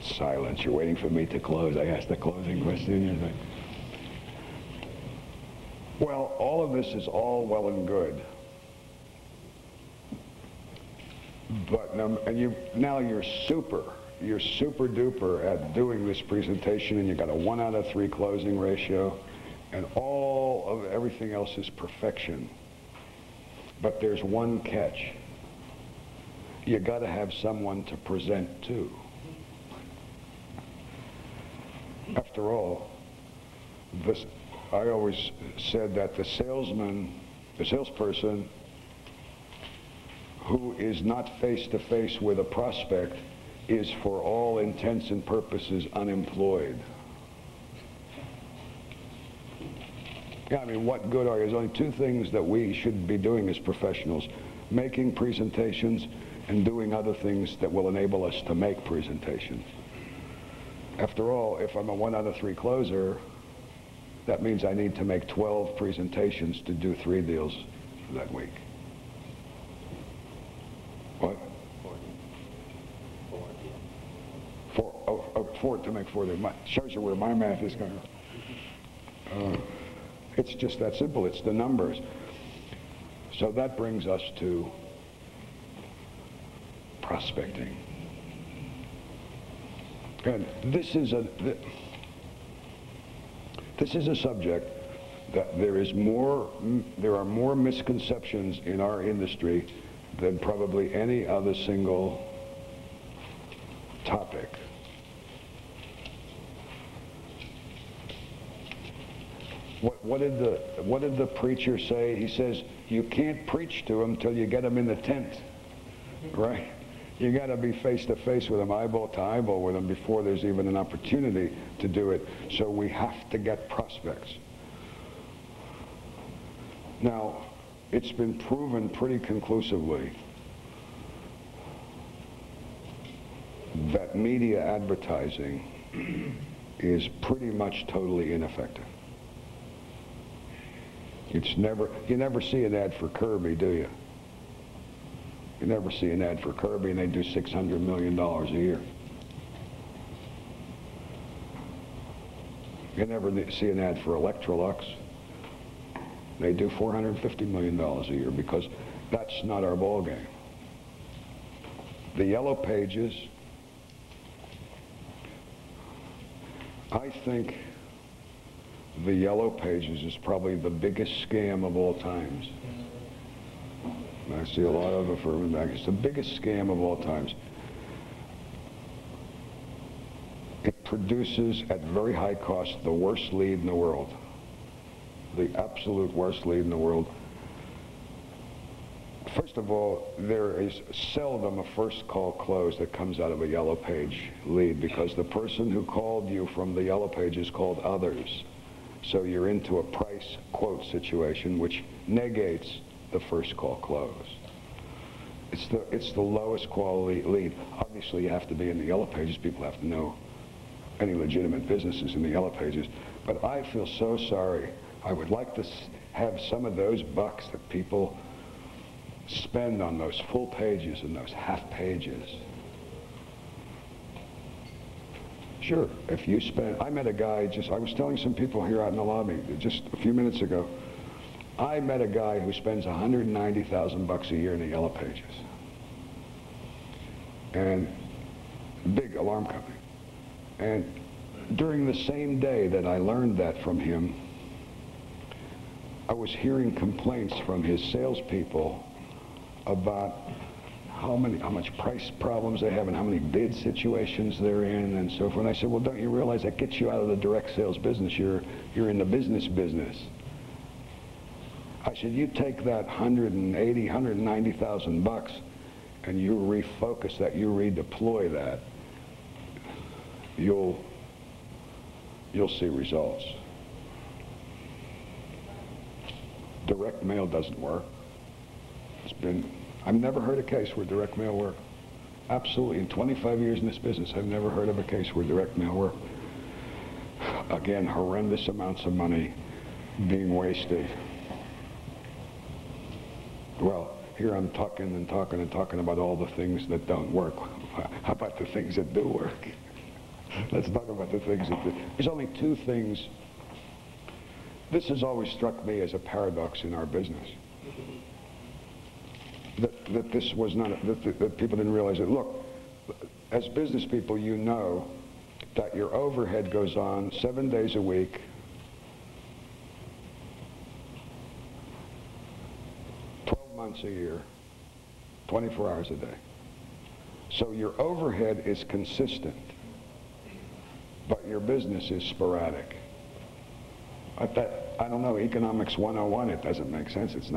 Silence. You're waiting for me to close. I asked the closing question. You're like, well, all of this is all well and good. But now you're super duper at doing this presentation, and you got a 1 out of 3 closing ratio, and all of everything else is perfection. But there's one catch. You got to have someone to present to. After all, I always said that the salesperson who is not face-to-face with a prospect is, for all intents and purposes, unemployed. Yeah, I mean, what good are you? There's only 2 things that we should be doing as professionals: making presentations and doing other things that will enable us to make presentations. After all, if I'm a 1 out of 3 closer, that means I need to make 12 presentations to do 3 deals that week. What? 4 to make 4. Shows you where my math is going. It's just that simple. It's the numbers. So that brings us to prospecting. And this is a subject that there are more misconceptions in our industry than probably any other single topic. What did the preacher say? He says, you can't preach to them till you get them in the tent, right? You got to be face to face with them, eyeball to eyeball with them, before there's even an opportunity to do it. So we have to get prospects. Now, it's been proven pretty conclusively that media advertising is pretty much totally ineffective. You never see an ad for Kirby, do you? You never see an ad for Kirby, and they do $600 million a year. You never see an ad for Electrolux. They do $450 million a year, because that's not our ball game. The Yellow Pages, I think the Yellow Pages is probably the biggest scam of all times. I see a lot of it for back. It's the biggest scam of all times. It produces, at very high cost, the worst lead in the world. The absolute worst lead in the world. First of all, there is seldom a first call close that comes out of a Yellow Page lead, because the person who called you from the Yellow Pages called others. So you're into a price quote situation, which negates the first call close. It's the lowest quality lead. Obviously, you have to be in the Yellow Pages. People have to know any legitimate businesses in the Yellow Pages. But I feel so sorry. I would like to have some of those bucks that people spend on those full pages and those half pages. Sure, if you spend, I met a guy, I was telling some people here out in the lobby just a few minutes ago, I met a guy who spends $190,000 a year in the Yellow Pages. And big alarm company. And during the same day that I learned that from him, I was hearing complaints from his salespeople about how much price problems they have and how many bid situations they're in and so forth. And I said, well, don't you realize that gets you out of the direct sales business? You're in the business. I said, you take that $190,000 and you refocus that, you redeploy that, you'll see results. Direct mail doesn't work. I've never heard a case where direct mail worked. Absolutely, in 25 years in this business, I've never heard of a case where direct mail worked. Again, horrendous amounts of money being wasted. Well, here I'm talking and talking and talking about all the things that don't work. How about the things that do work? Let's talk about the things that do. There's only two things. This has always struck me as a paradox in our business. That this was not, that people didn't realize it. Look, as business people, you know that your overhead goes on 7 days a week, 12 months a year, 24 hours a day. So your overhead is consistent, but your business is sporadic. I don't know, economics 101, it doesn't make sense. It's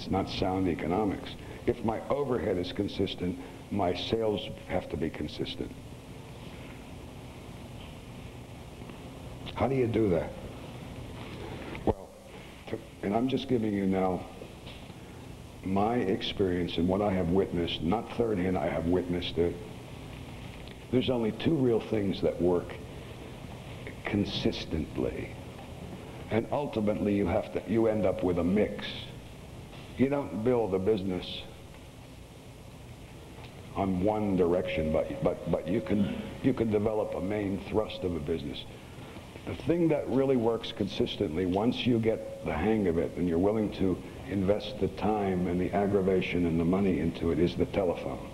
not sound economics. If my overhead is consistent, my sales have to be consistent. How do you do that? Well, and I'm just giving you now my experience and what I have witnessed, not third hand, I have witnessed it. There's only two real things that work consistently. And ultimately you end up with a mix. You don't build a business on one direction, but you can develop a main thrust of a business. The thing that really works consistently, once you get the hang of it and you're willing to invest the time and the aggravation and the money into it, is the telephone.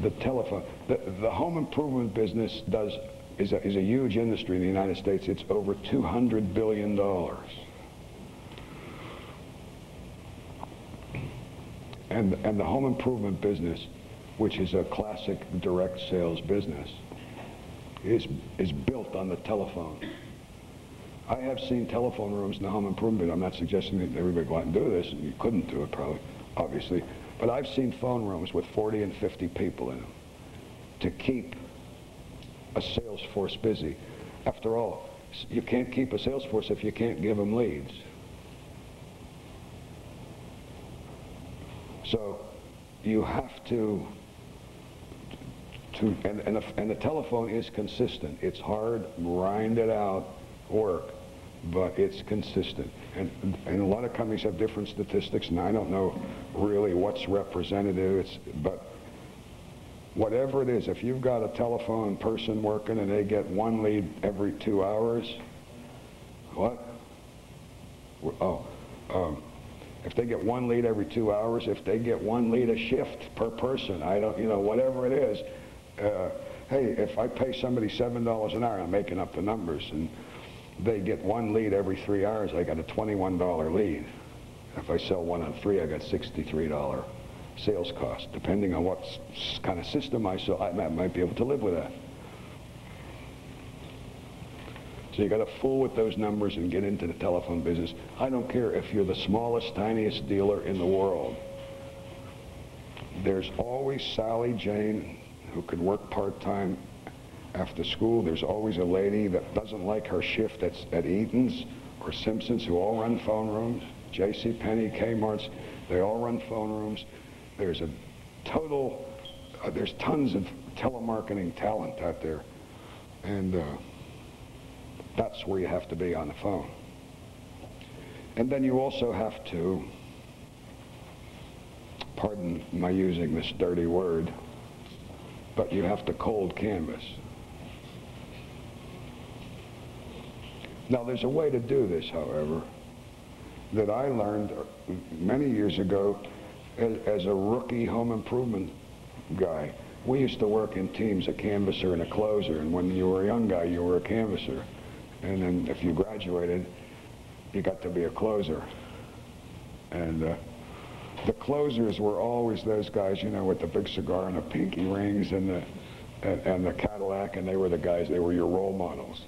The telephone. The home improvement business is a huge industry in the United States. It's over $200 billion. And the home improvement business, which is a classic direct sales business, is built on the telephone. I have seen telephone rooms in the home improvement. I'm not suggesting that everybody go out and do this, and you couldn't do it probably, obviously. But I've seen phone rooms with 40 and 50 people in them to keep a sales force busy. After all, you can't keep a sales force if you can't give them leads. So you have to and the telephone is consistent. It's hard, grinded out work, but it's consistent. And a lot of companies have different statistics, and I don't know really what's representative. But whatever it is, if you've got a telephone person working and they get one lead every 2 hours, what? If they get one lead every 2 hours, if they get one lead a shift per person, whatever it is, hey, if I pay somebody $7 an hour, I'm making up the numbers, and they get one lead every 3 hours, I got a $21 lead. If I sell one on three, I got $63 sales cost. Depending on what kind of system I sell, I might be able to live with that. So you got to fool with those numbers and get into the telephone business. I don't care if you're the smallest, tiniest dealer in the world. There's always Sally Jane who could work part-time after school. There's always a lady that doesn't like her shift at Eaton's or Simpson's, who all run phone rooms. J.C. Penney, Kmart's, they all run phone rooms. There's a total, there's tons of telemarketing talent out there. And that's where you have to be on the phone. And then you also have to, pardon my using this dirty word, but you have to cold canvas. Now there's a way to do this, however, that I learned many years ago as a rookie home improvement guy. We used to work in teams, a canvasser and a closer, and when you were a young guy, you were a canvasser. And then if you graduated, you got to be a closer. And the closers were always those guys, with the big cigar and the pinky rings and the Cadillac, and they were the guys, they were your role models.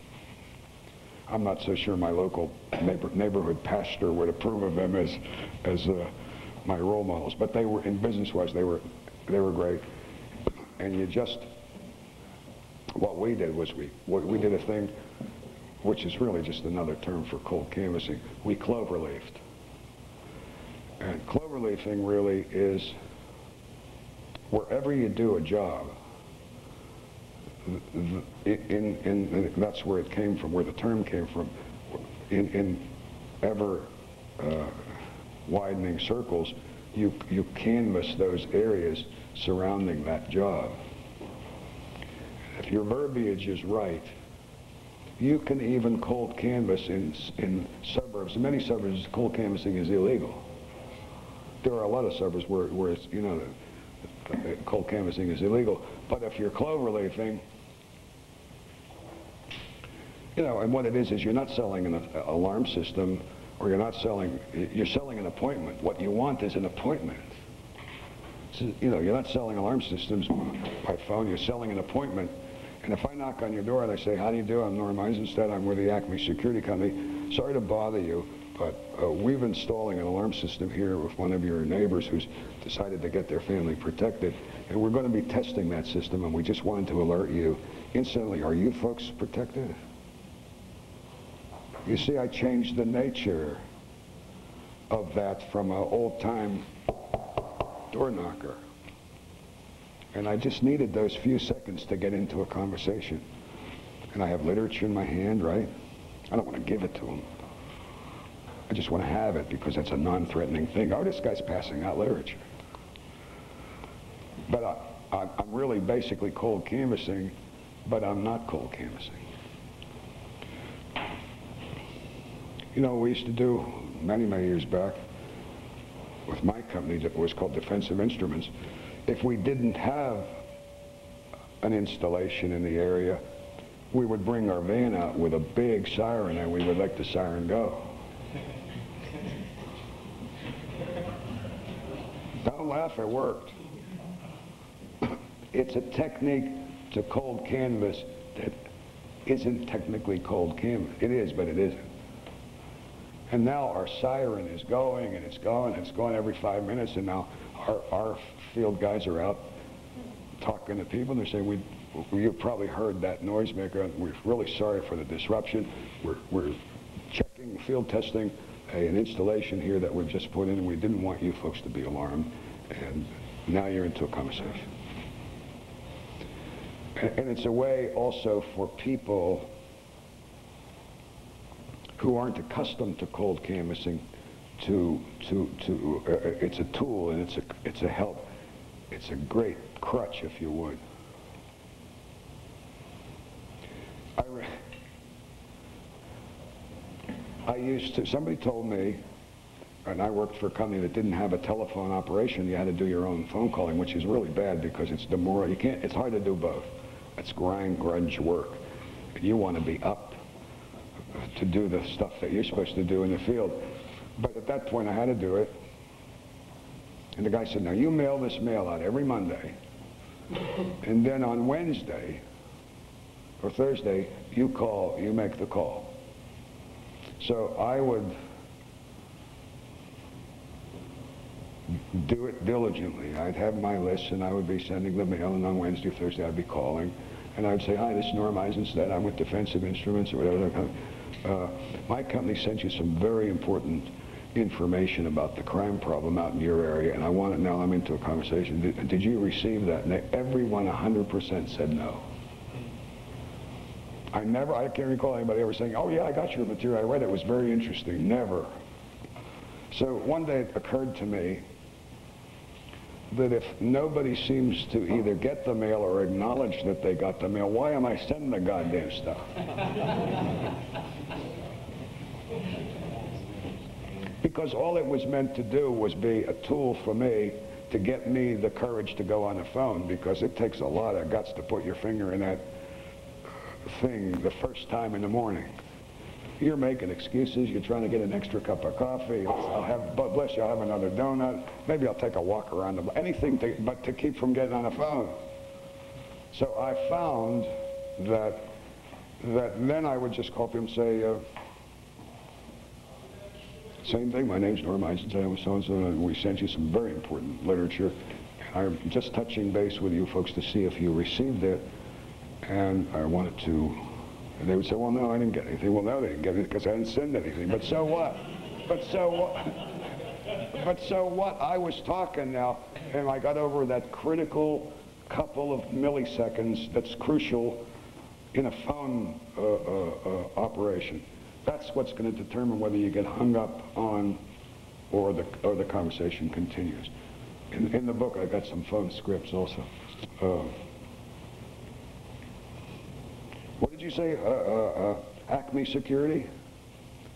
I'm not so sure my local neighborhood pastor would approve of them as my role models, but they were, in business-wise, they were great. And what we did was we did a thing. which is really just another term for cold canvassing, we cloverleafed. And cloverleafing really is wherever you do a job, that's where it came from, where the term came from, in ever widening circles, you canvass those areas surrounding that job. If your verbiage is right, you can even cold canvass in suburbs. In many suburbs, cold canvassing is illegal. There are a lot of suburbs where it's, you know, cold canvassing is illegal. But if you're cloverleafing, you know, and what it is you're not selling an alarm system, or you're selling an appointment. What you want is an appointment. So, you know, you're not selling alarm systems by phone, you're selling an appointment. And if I knock on your door and I say, how do you do? I'm Norm Eisenstat, I'm with the Acme Security Company. Sorry to bother you, but we've installing an alarm system here with one of your neighbors who's decided to get their family protected. And we're going to be testing that system, and we just wanted to alert you. Instantly, are you folks protected? You see, I changed the nature of that from an old-time door knocker. And I just needed those few seconds to get into a conversation. And I have literature in my hand, right? I don't want to give it to them. I just want to have it because it's a non-threatening thing. Oh, this guy's passing out literature. But I'm really basically cold canvassing, but I'm not cold canvassing. You know, we used to do many, many years back with my company that was called Defensive Instruments. If we didn't have an installation in the area, we would bring our van out with a big siren and we would let the siren go. Don't laugh, it worked. It's a technique to cold canvas that isn't technically cold canvas. It is, but it isn't. And now our siren is going, and it's going every 5 minutes, and now our field guys are out talking to people, and they're saying, you've probably heard that noisemaker, and we're really sorry for the disruption. We're checking, field testing an installation here that we've just put in, and we didn't want you folks to be alarmed, and now you're into a conversation. And it's a way also for people who aren't accustomed to cold canvassing it's a tool, and it's a help. It's a great crutch, if you would. Somebody told me, and I worked for a company that didn't have a telephone operation, you had to do your own phone calling, which is really bad because it's demoralizing. It's hard to do both. It's grunge work. And you want to be up to do the stuff that you're supposed to do in the field. But at that point I had to do it. And the guy said, now you mail this mail out every Monday, and then on Wednesday or Thursday you make the call. So I would do it diligently. I'd have my list and I would be sending the mail, and on Wednesday or Thursday I'd be calling. And I would say, hi, this is Norm Eisenstat. I'm with Defensive Instruments or whatever. My company sent you some very important information about the crime problem out in your area, and I want it now. I'm into a conversation. Did you receive that? And everyone 100% said no. I can't recall anybody ever saying, oh yeah, I got your material, I read it, it was very interesting. Never. So one day it occurred to me that if nobody seems to either get the mail or acknowledge that they got the mail, why am I sending the goddamn stuff? Because all it was meant to do was be a tool for me to get me the courage to go on the phone, because it takes a lot of guts to put your finger in that thing the first time in the morning. You're making excuses, you're trying to get an extra cup of coffee, bless you, I'll have another donut, maybe I'll take a walk around the block, anything but to keep from getting on the phone. So I found that then I would just call up and say, same thing, my name's Norm Eisenstat, I'm so-and-so, and we sent you some very important literature. I'm just touching base with you folks to see if you received it, and I wanted to And they would say, well, no, I didn't get anything. Well, no, they didn't get it because I didn't send anything. But so what? But so what? But so what? I was talking now, and I got over that critical couple of milliseconds that's crucial in a phone operation. That's what's going to determine whether you get hung up on or the conversation continues. In the book, I got some phone scripts also. What did you say? Acme Security?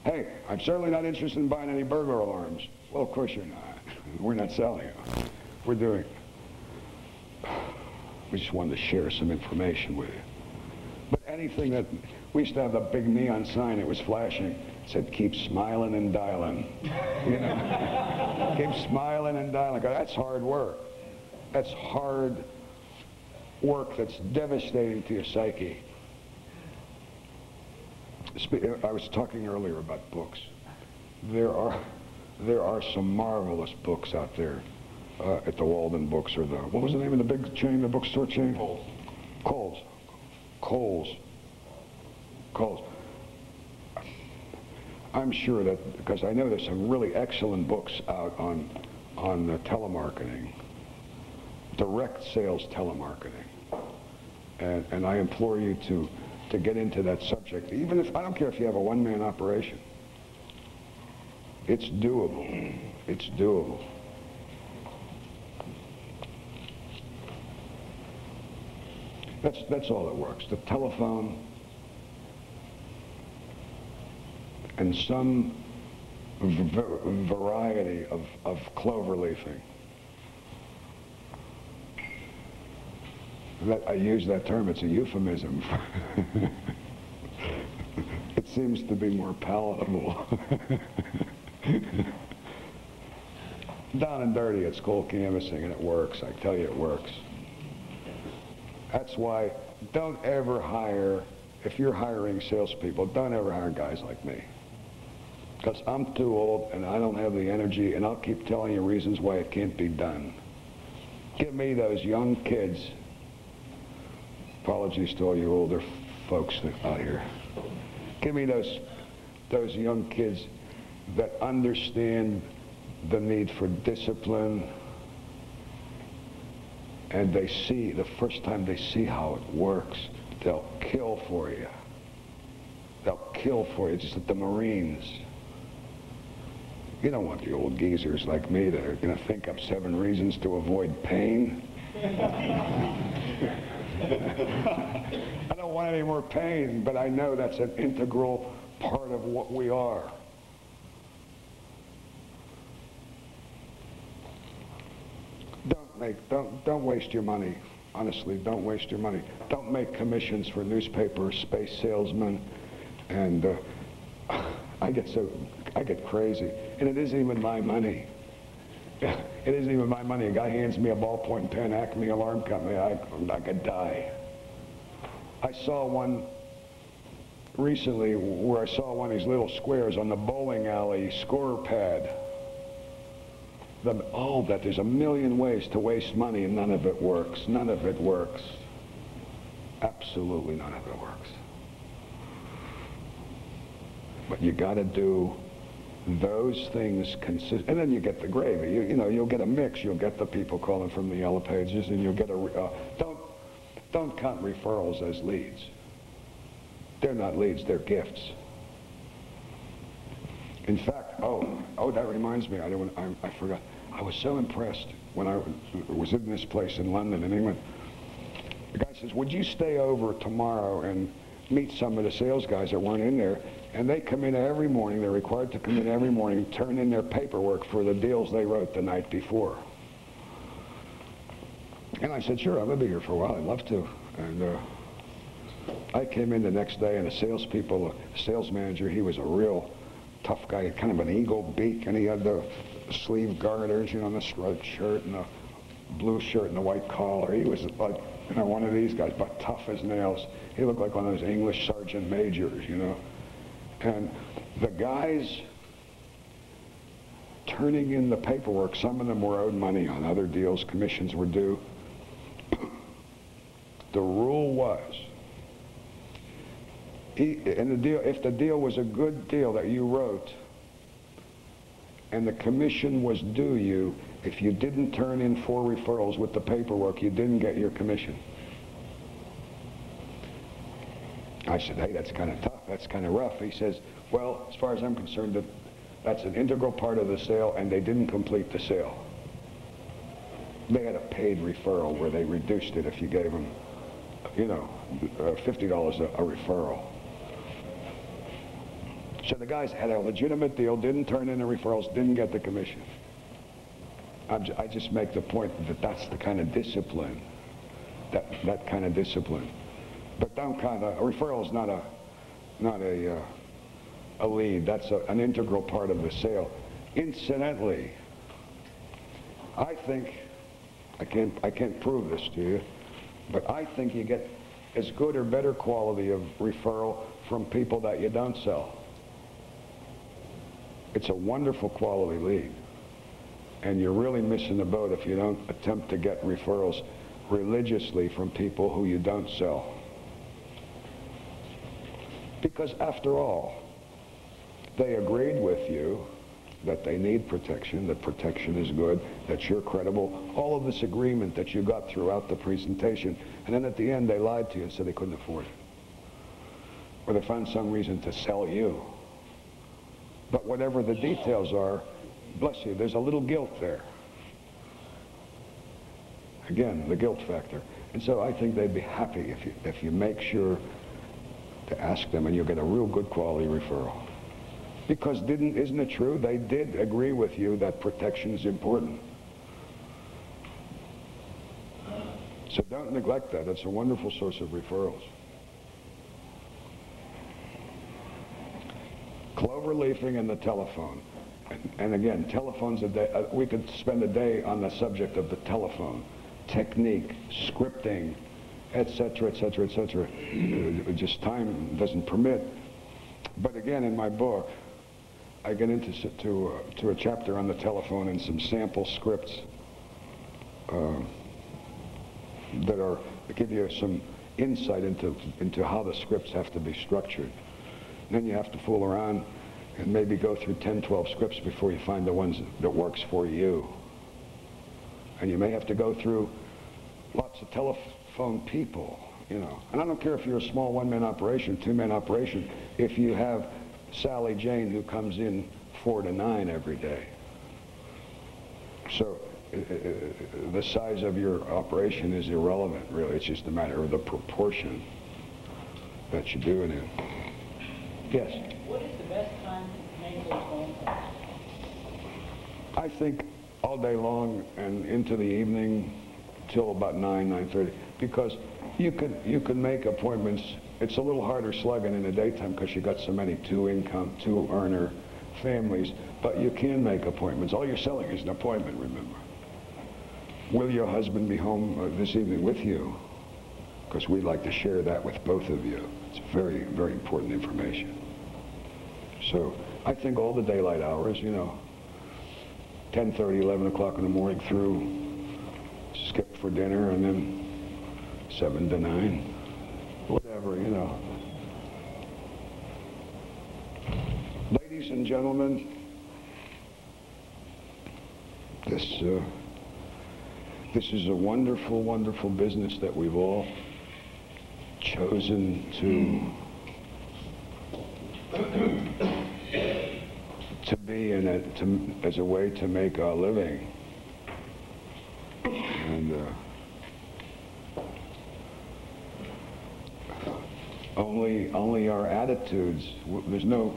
Hey, I'm certainly not interested in buying any burglar alarms. Well, of course you're not. We're not selling them. We're doing. We just wanted to share some information with you. But anything that, we used to have the big neon sign, it was flashing. It said, keep smiling and dialing. You know? Keep smiling and dialing. That's hard work. That's hard work that's devastating to your psyche. I was talking earlier about books. There are some marvelous books out there at the Walden Books or the, what was the name of the big chain, the bookstore chain? Coles. I'm sure that, because I know there's some really excellent books out on telemarketing, direct sales telemarketing. And I implore you to get into that subject, even if, I don't care if you have a one-man operation. It's doable. It's doable. That's all that works. The telephone and some variety of clover leafing. I use that term, it's a euphemism. It seems to be more palatable. Down and dirty, it's called canvassing, and it works. I tell you, it works. That's why don't ever hire, if you're hiring salespeople, don't ever hire guys like me. Because I'm too old and I don't have the energy, and I'll keep telling you reasons why it can't be done. Give me those young kids. Apologies to all you older folks out here. Give me those young kids that understand the need for discipline, and they see, the first time they see how it works, they'll kill for you. They'll kill for you, just like the Marines. You don't want the old geezers like me that are going to think up 7 reasons to avoid pain. I don't want any more pain, but I know that's an integral part of what we are. Don't waste your money. Honestly, don't waste your money. Don't make commissions for newspaper space salesmen. And I get crazy. And it isn't even my money. It isn't even my money. A guy hands me a ballpoint pen, Acme Alarm Company, I could die. I saw one recently where I saw one of these little squares on the bowling alley score pad. That there's a million ways to waste money and none of it works. None of it works. Absolutely none of it works. But you got to do those things consistent, and then you get the gravy. You know, you'll get a mix. You'll get the people calling from the yellow pages, and you'll get don't count referrals as leads. They're not leads. They're gifts. In fact, that reminds me. I forgot. I was so impressed when I was in this place in London, in England. The guy says, "Would you stay over tomorrow and meet some of the sales guys that weren't in there?" And they come in every morning. They're required to come in every morning, turn in their paperwork for the deals they wrote the night before. And I said, "Sure, I'm gonna be here for a while. I'd love to." And I came in the next day, and the sales manager, he was a real tough guy, kind of an eagle beak, and he had the sleeve garters, you know, and the striped shirt and the blue shirt and the white collar. He was like, you know, one of these guys, but tough as nails. He looked like one of those English sergeant majors, you know. And the guys turning in the paperwork, some of them were owed money on other deals, commissions were due. The rule was, And the deal, if the deal was a good deal that you wrote, and the commission was due you, if you didn't turn in 4 referrals with the paperwork, you didn't get your commission. I said, hey, that's kind of tough, that's kind of rough. He says, well, as far as I'm concerned, that's an integral part of the sale, and they didn't complete the sale. They had a paid referral where they reduced it if you gave them, you know, $50 a referral. So the guys had a legitimate deal, didn't turn in the referrals, didn't get the commission. I just make the point that that's the kind of discipline, that kind of discipline. But don't kind of, a referral is not a lead. That's an integral part of the sale. Incidentally, I think, I can't prove this to you, but I think you get as good or better quality of referral from people that you don't sell. It's a wonderful quality lead. And you're really missing the boat if you don't attempt to get referrals religiously from people who you don't sell. Because after all, they agreed with you that they need protection, that protection is good, that you're credible, all of this agreement that you got throughout the presentation, and then at the end they lied to you and said they couldn't afford it. Or they found some reason to sell you. But whatever the details are, bless you, there's a little guilt there. Again, the guilt factor. And so I think they'd be happy if you make sure to ask them, and you'll get a real good quality referral. Because isn't it true? They did agree with you that protection is important. So don't neglect that. It's a wonderful source of referrals. Clover leafing and the telephone. And again, telephone's a day, we could spend a day on the subject of the telephone. Technique, scripting, etc., etc., etc. Just time doesn't permit. But again, in my book, I get into a chapter on the telephone and some sample scripts that give you some insight into how the scripts have to be structured. And then you have to fool around and maybe go through 10, 12 scripts before you find the ones that works for you. And you may have to go through lots of telephone people, you know. And I don't care if you're a small one-man operation, two-man operation, if you have Sally Jane who comes in 4 to 9 every day. So the size of your operation is irrelevant, really. It's just a matter of the proportion that you do it in. Yes? What is the best time to make those phone calls? I think all day long and into the evening till about 9:30, because you can make appointments. It's a little harder slugging in the daytime because you got so many two-earner families, but you can make appointments. All you're selling is an appointment, remember. Will your husband be home this evening with you? Because we'd like to share that with both of you. It's very, very important information. So I think all the daylight hours, you know, 10:30, 11 o'clock in the morning through, skip for dinner, and then 7 to 9, whatever, you know. Ladies and gentlemen, this is a wonderful, wonderful business that we've all chosen to be in it, as a way to make our living. And only our attitudes, there's no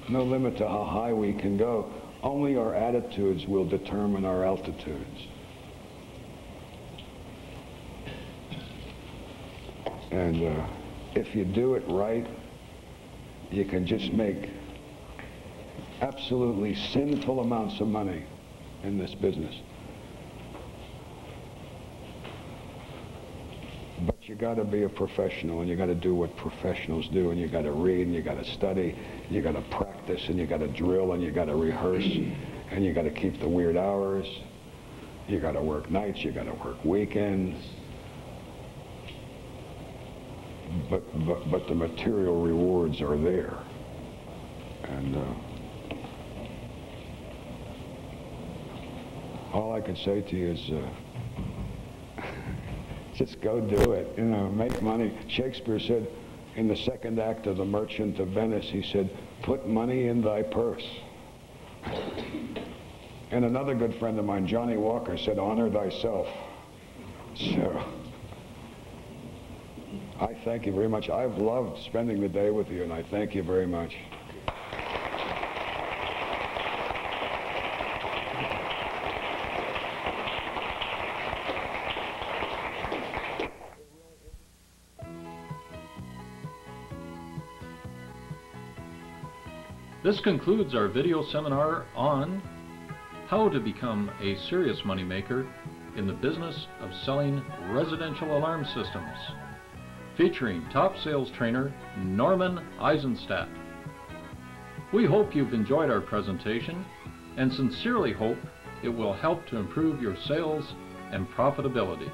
limit to how high we can go. Only our attitudes will determine our altitudes. And if you do it right, you can just make absolutely sinful amounts of money in this business. But you got to be a professional, and you got to do what professionals do, and you got to read, and you got to study, and you got to practice, and you got to drill, and you got to rehearse, and you got to keep the weird hours. You got to work nights, you got to work weekends. but the material rewards are there. And all I can say to you is just go do it, you know, make money. Shakespeare said in the second act of The Merchant of Venice, he said, put money in thy purse. And another good friend of mine, Johnny Walker, said, honor thyself. So, I thank you very much. I've loved spending the day with you, and I thank you very much. This concludes our video seminar on how to become a serious moneymaker in the business of selling residential alarm systems, featuring top sales trainer Norman Eisenstat. We hope you've enjoyed our presentation and sincerely hope it will help to improve your sales and profitability.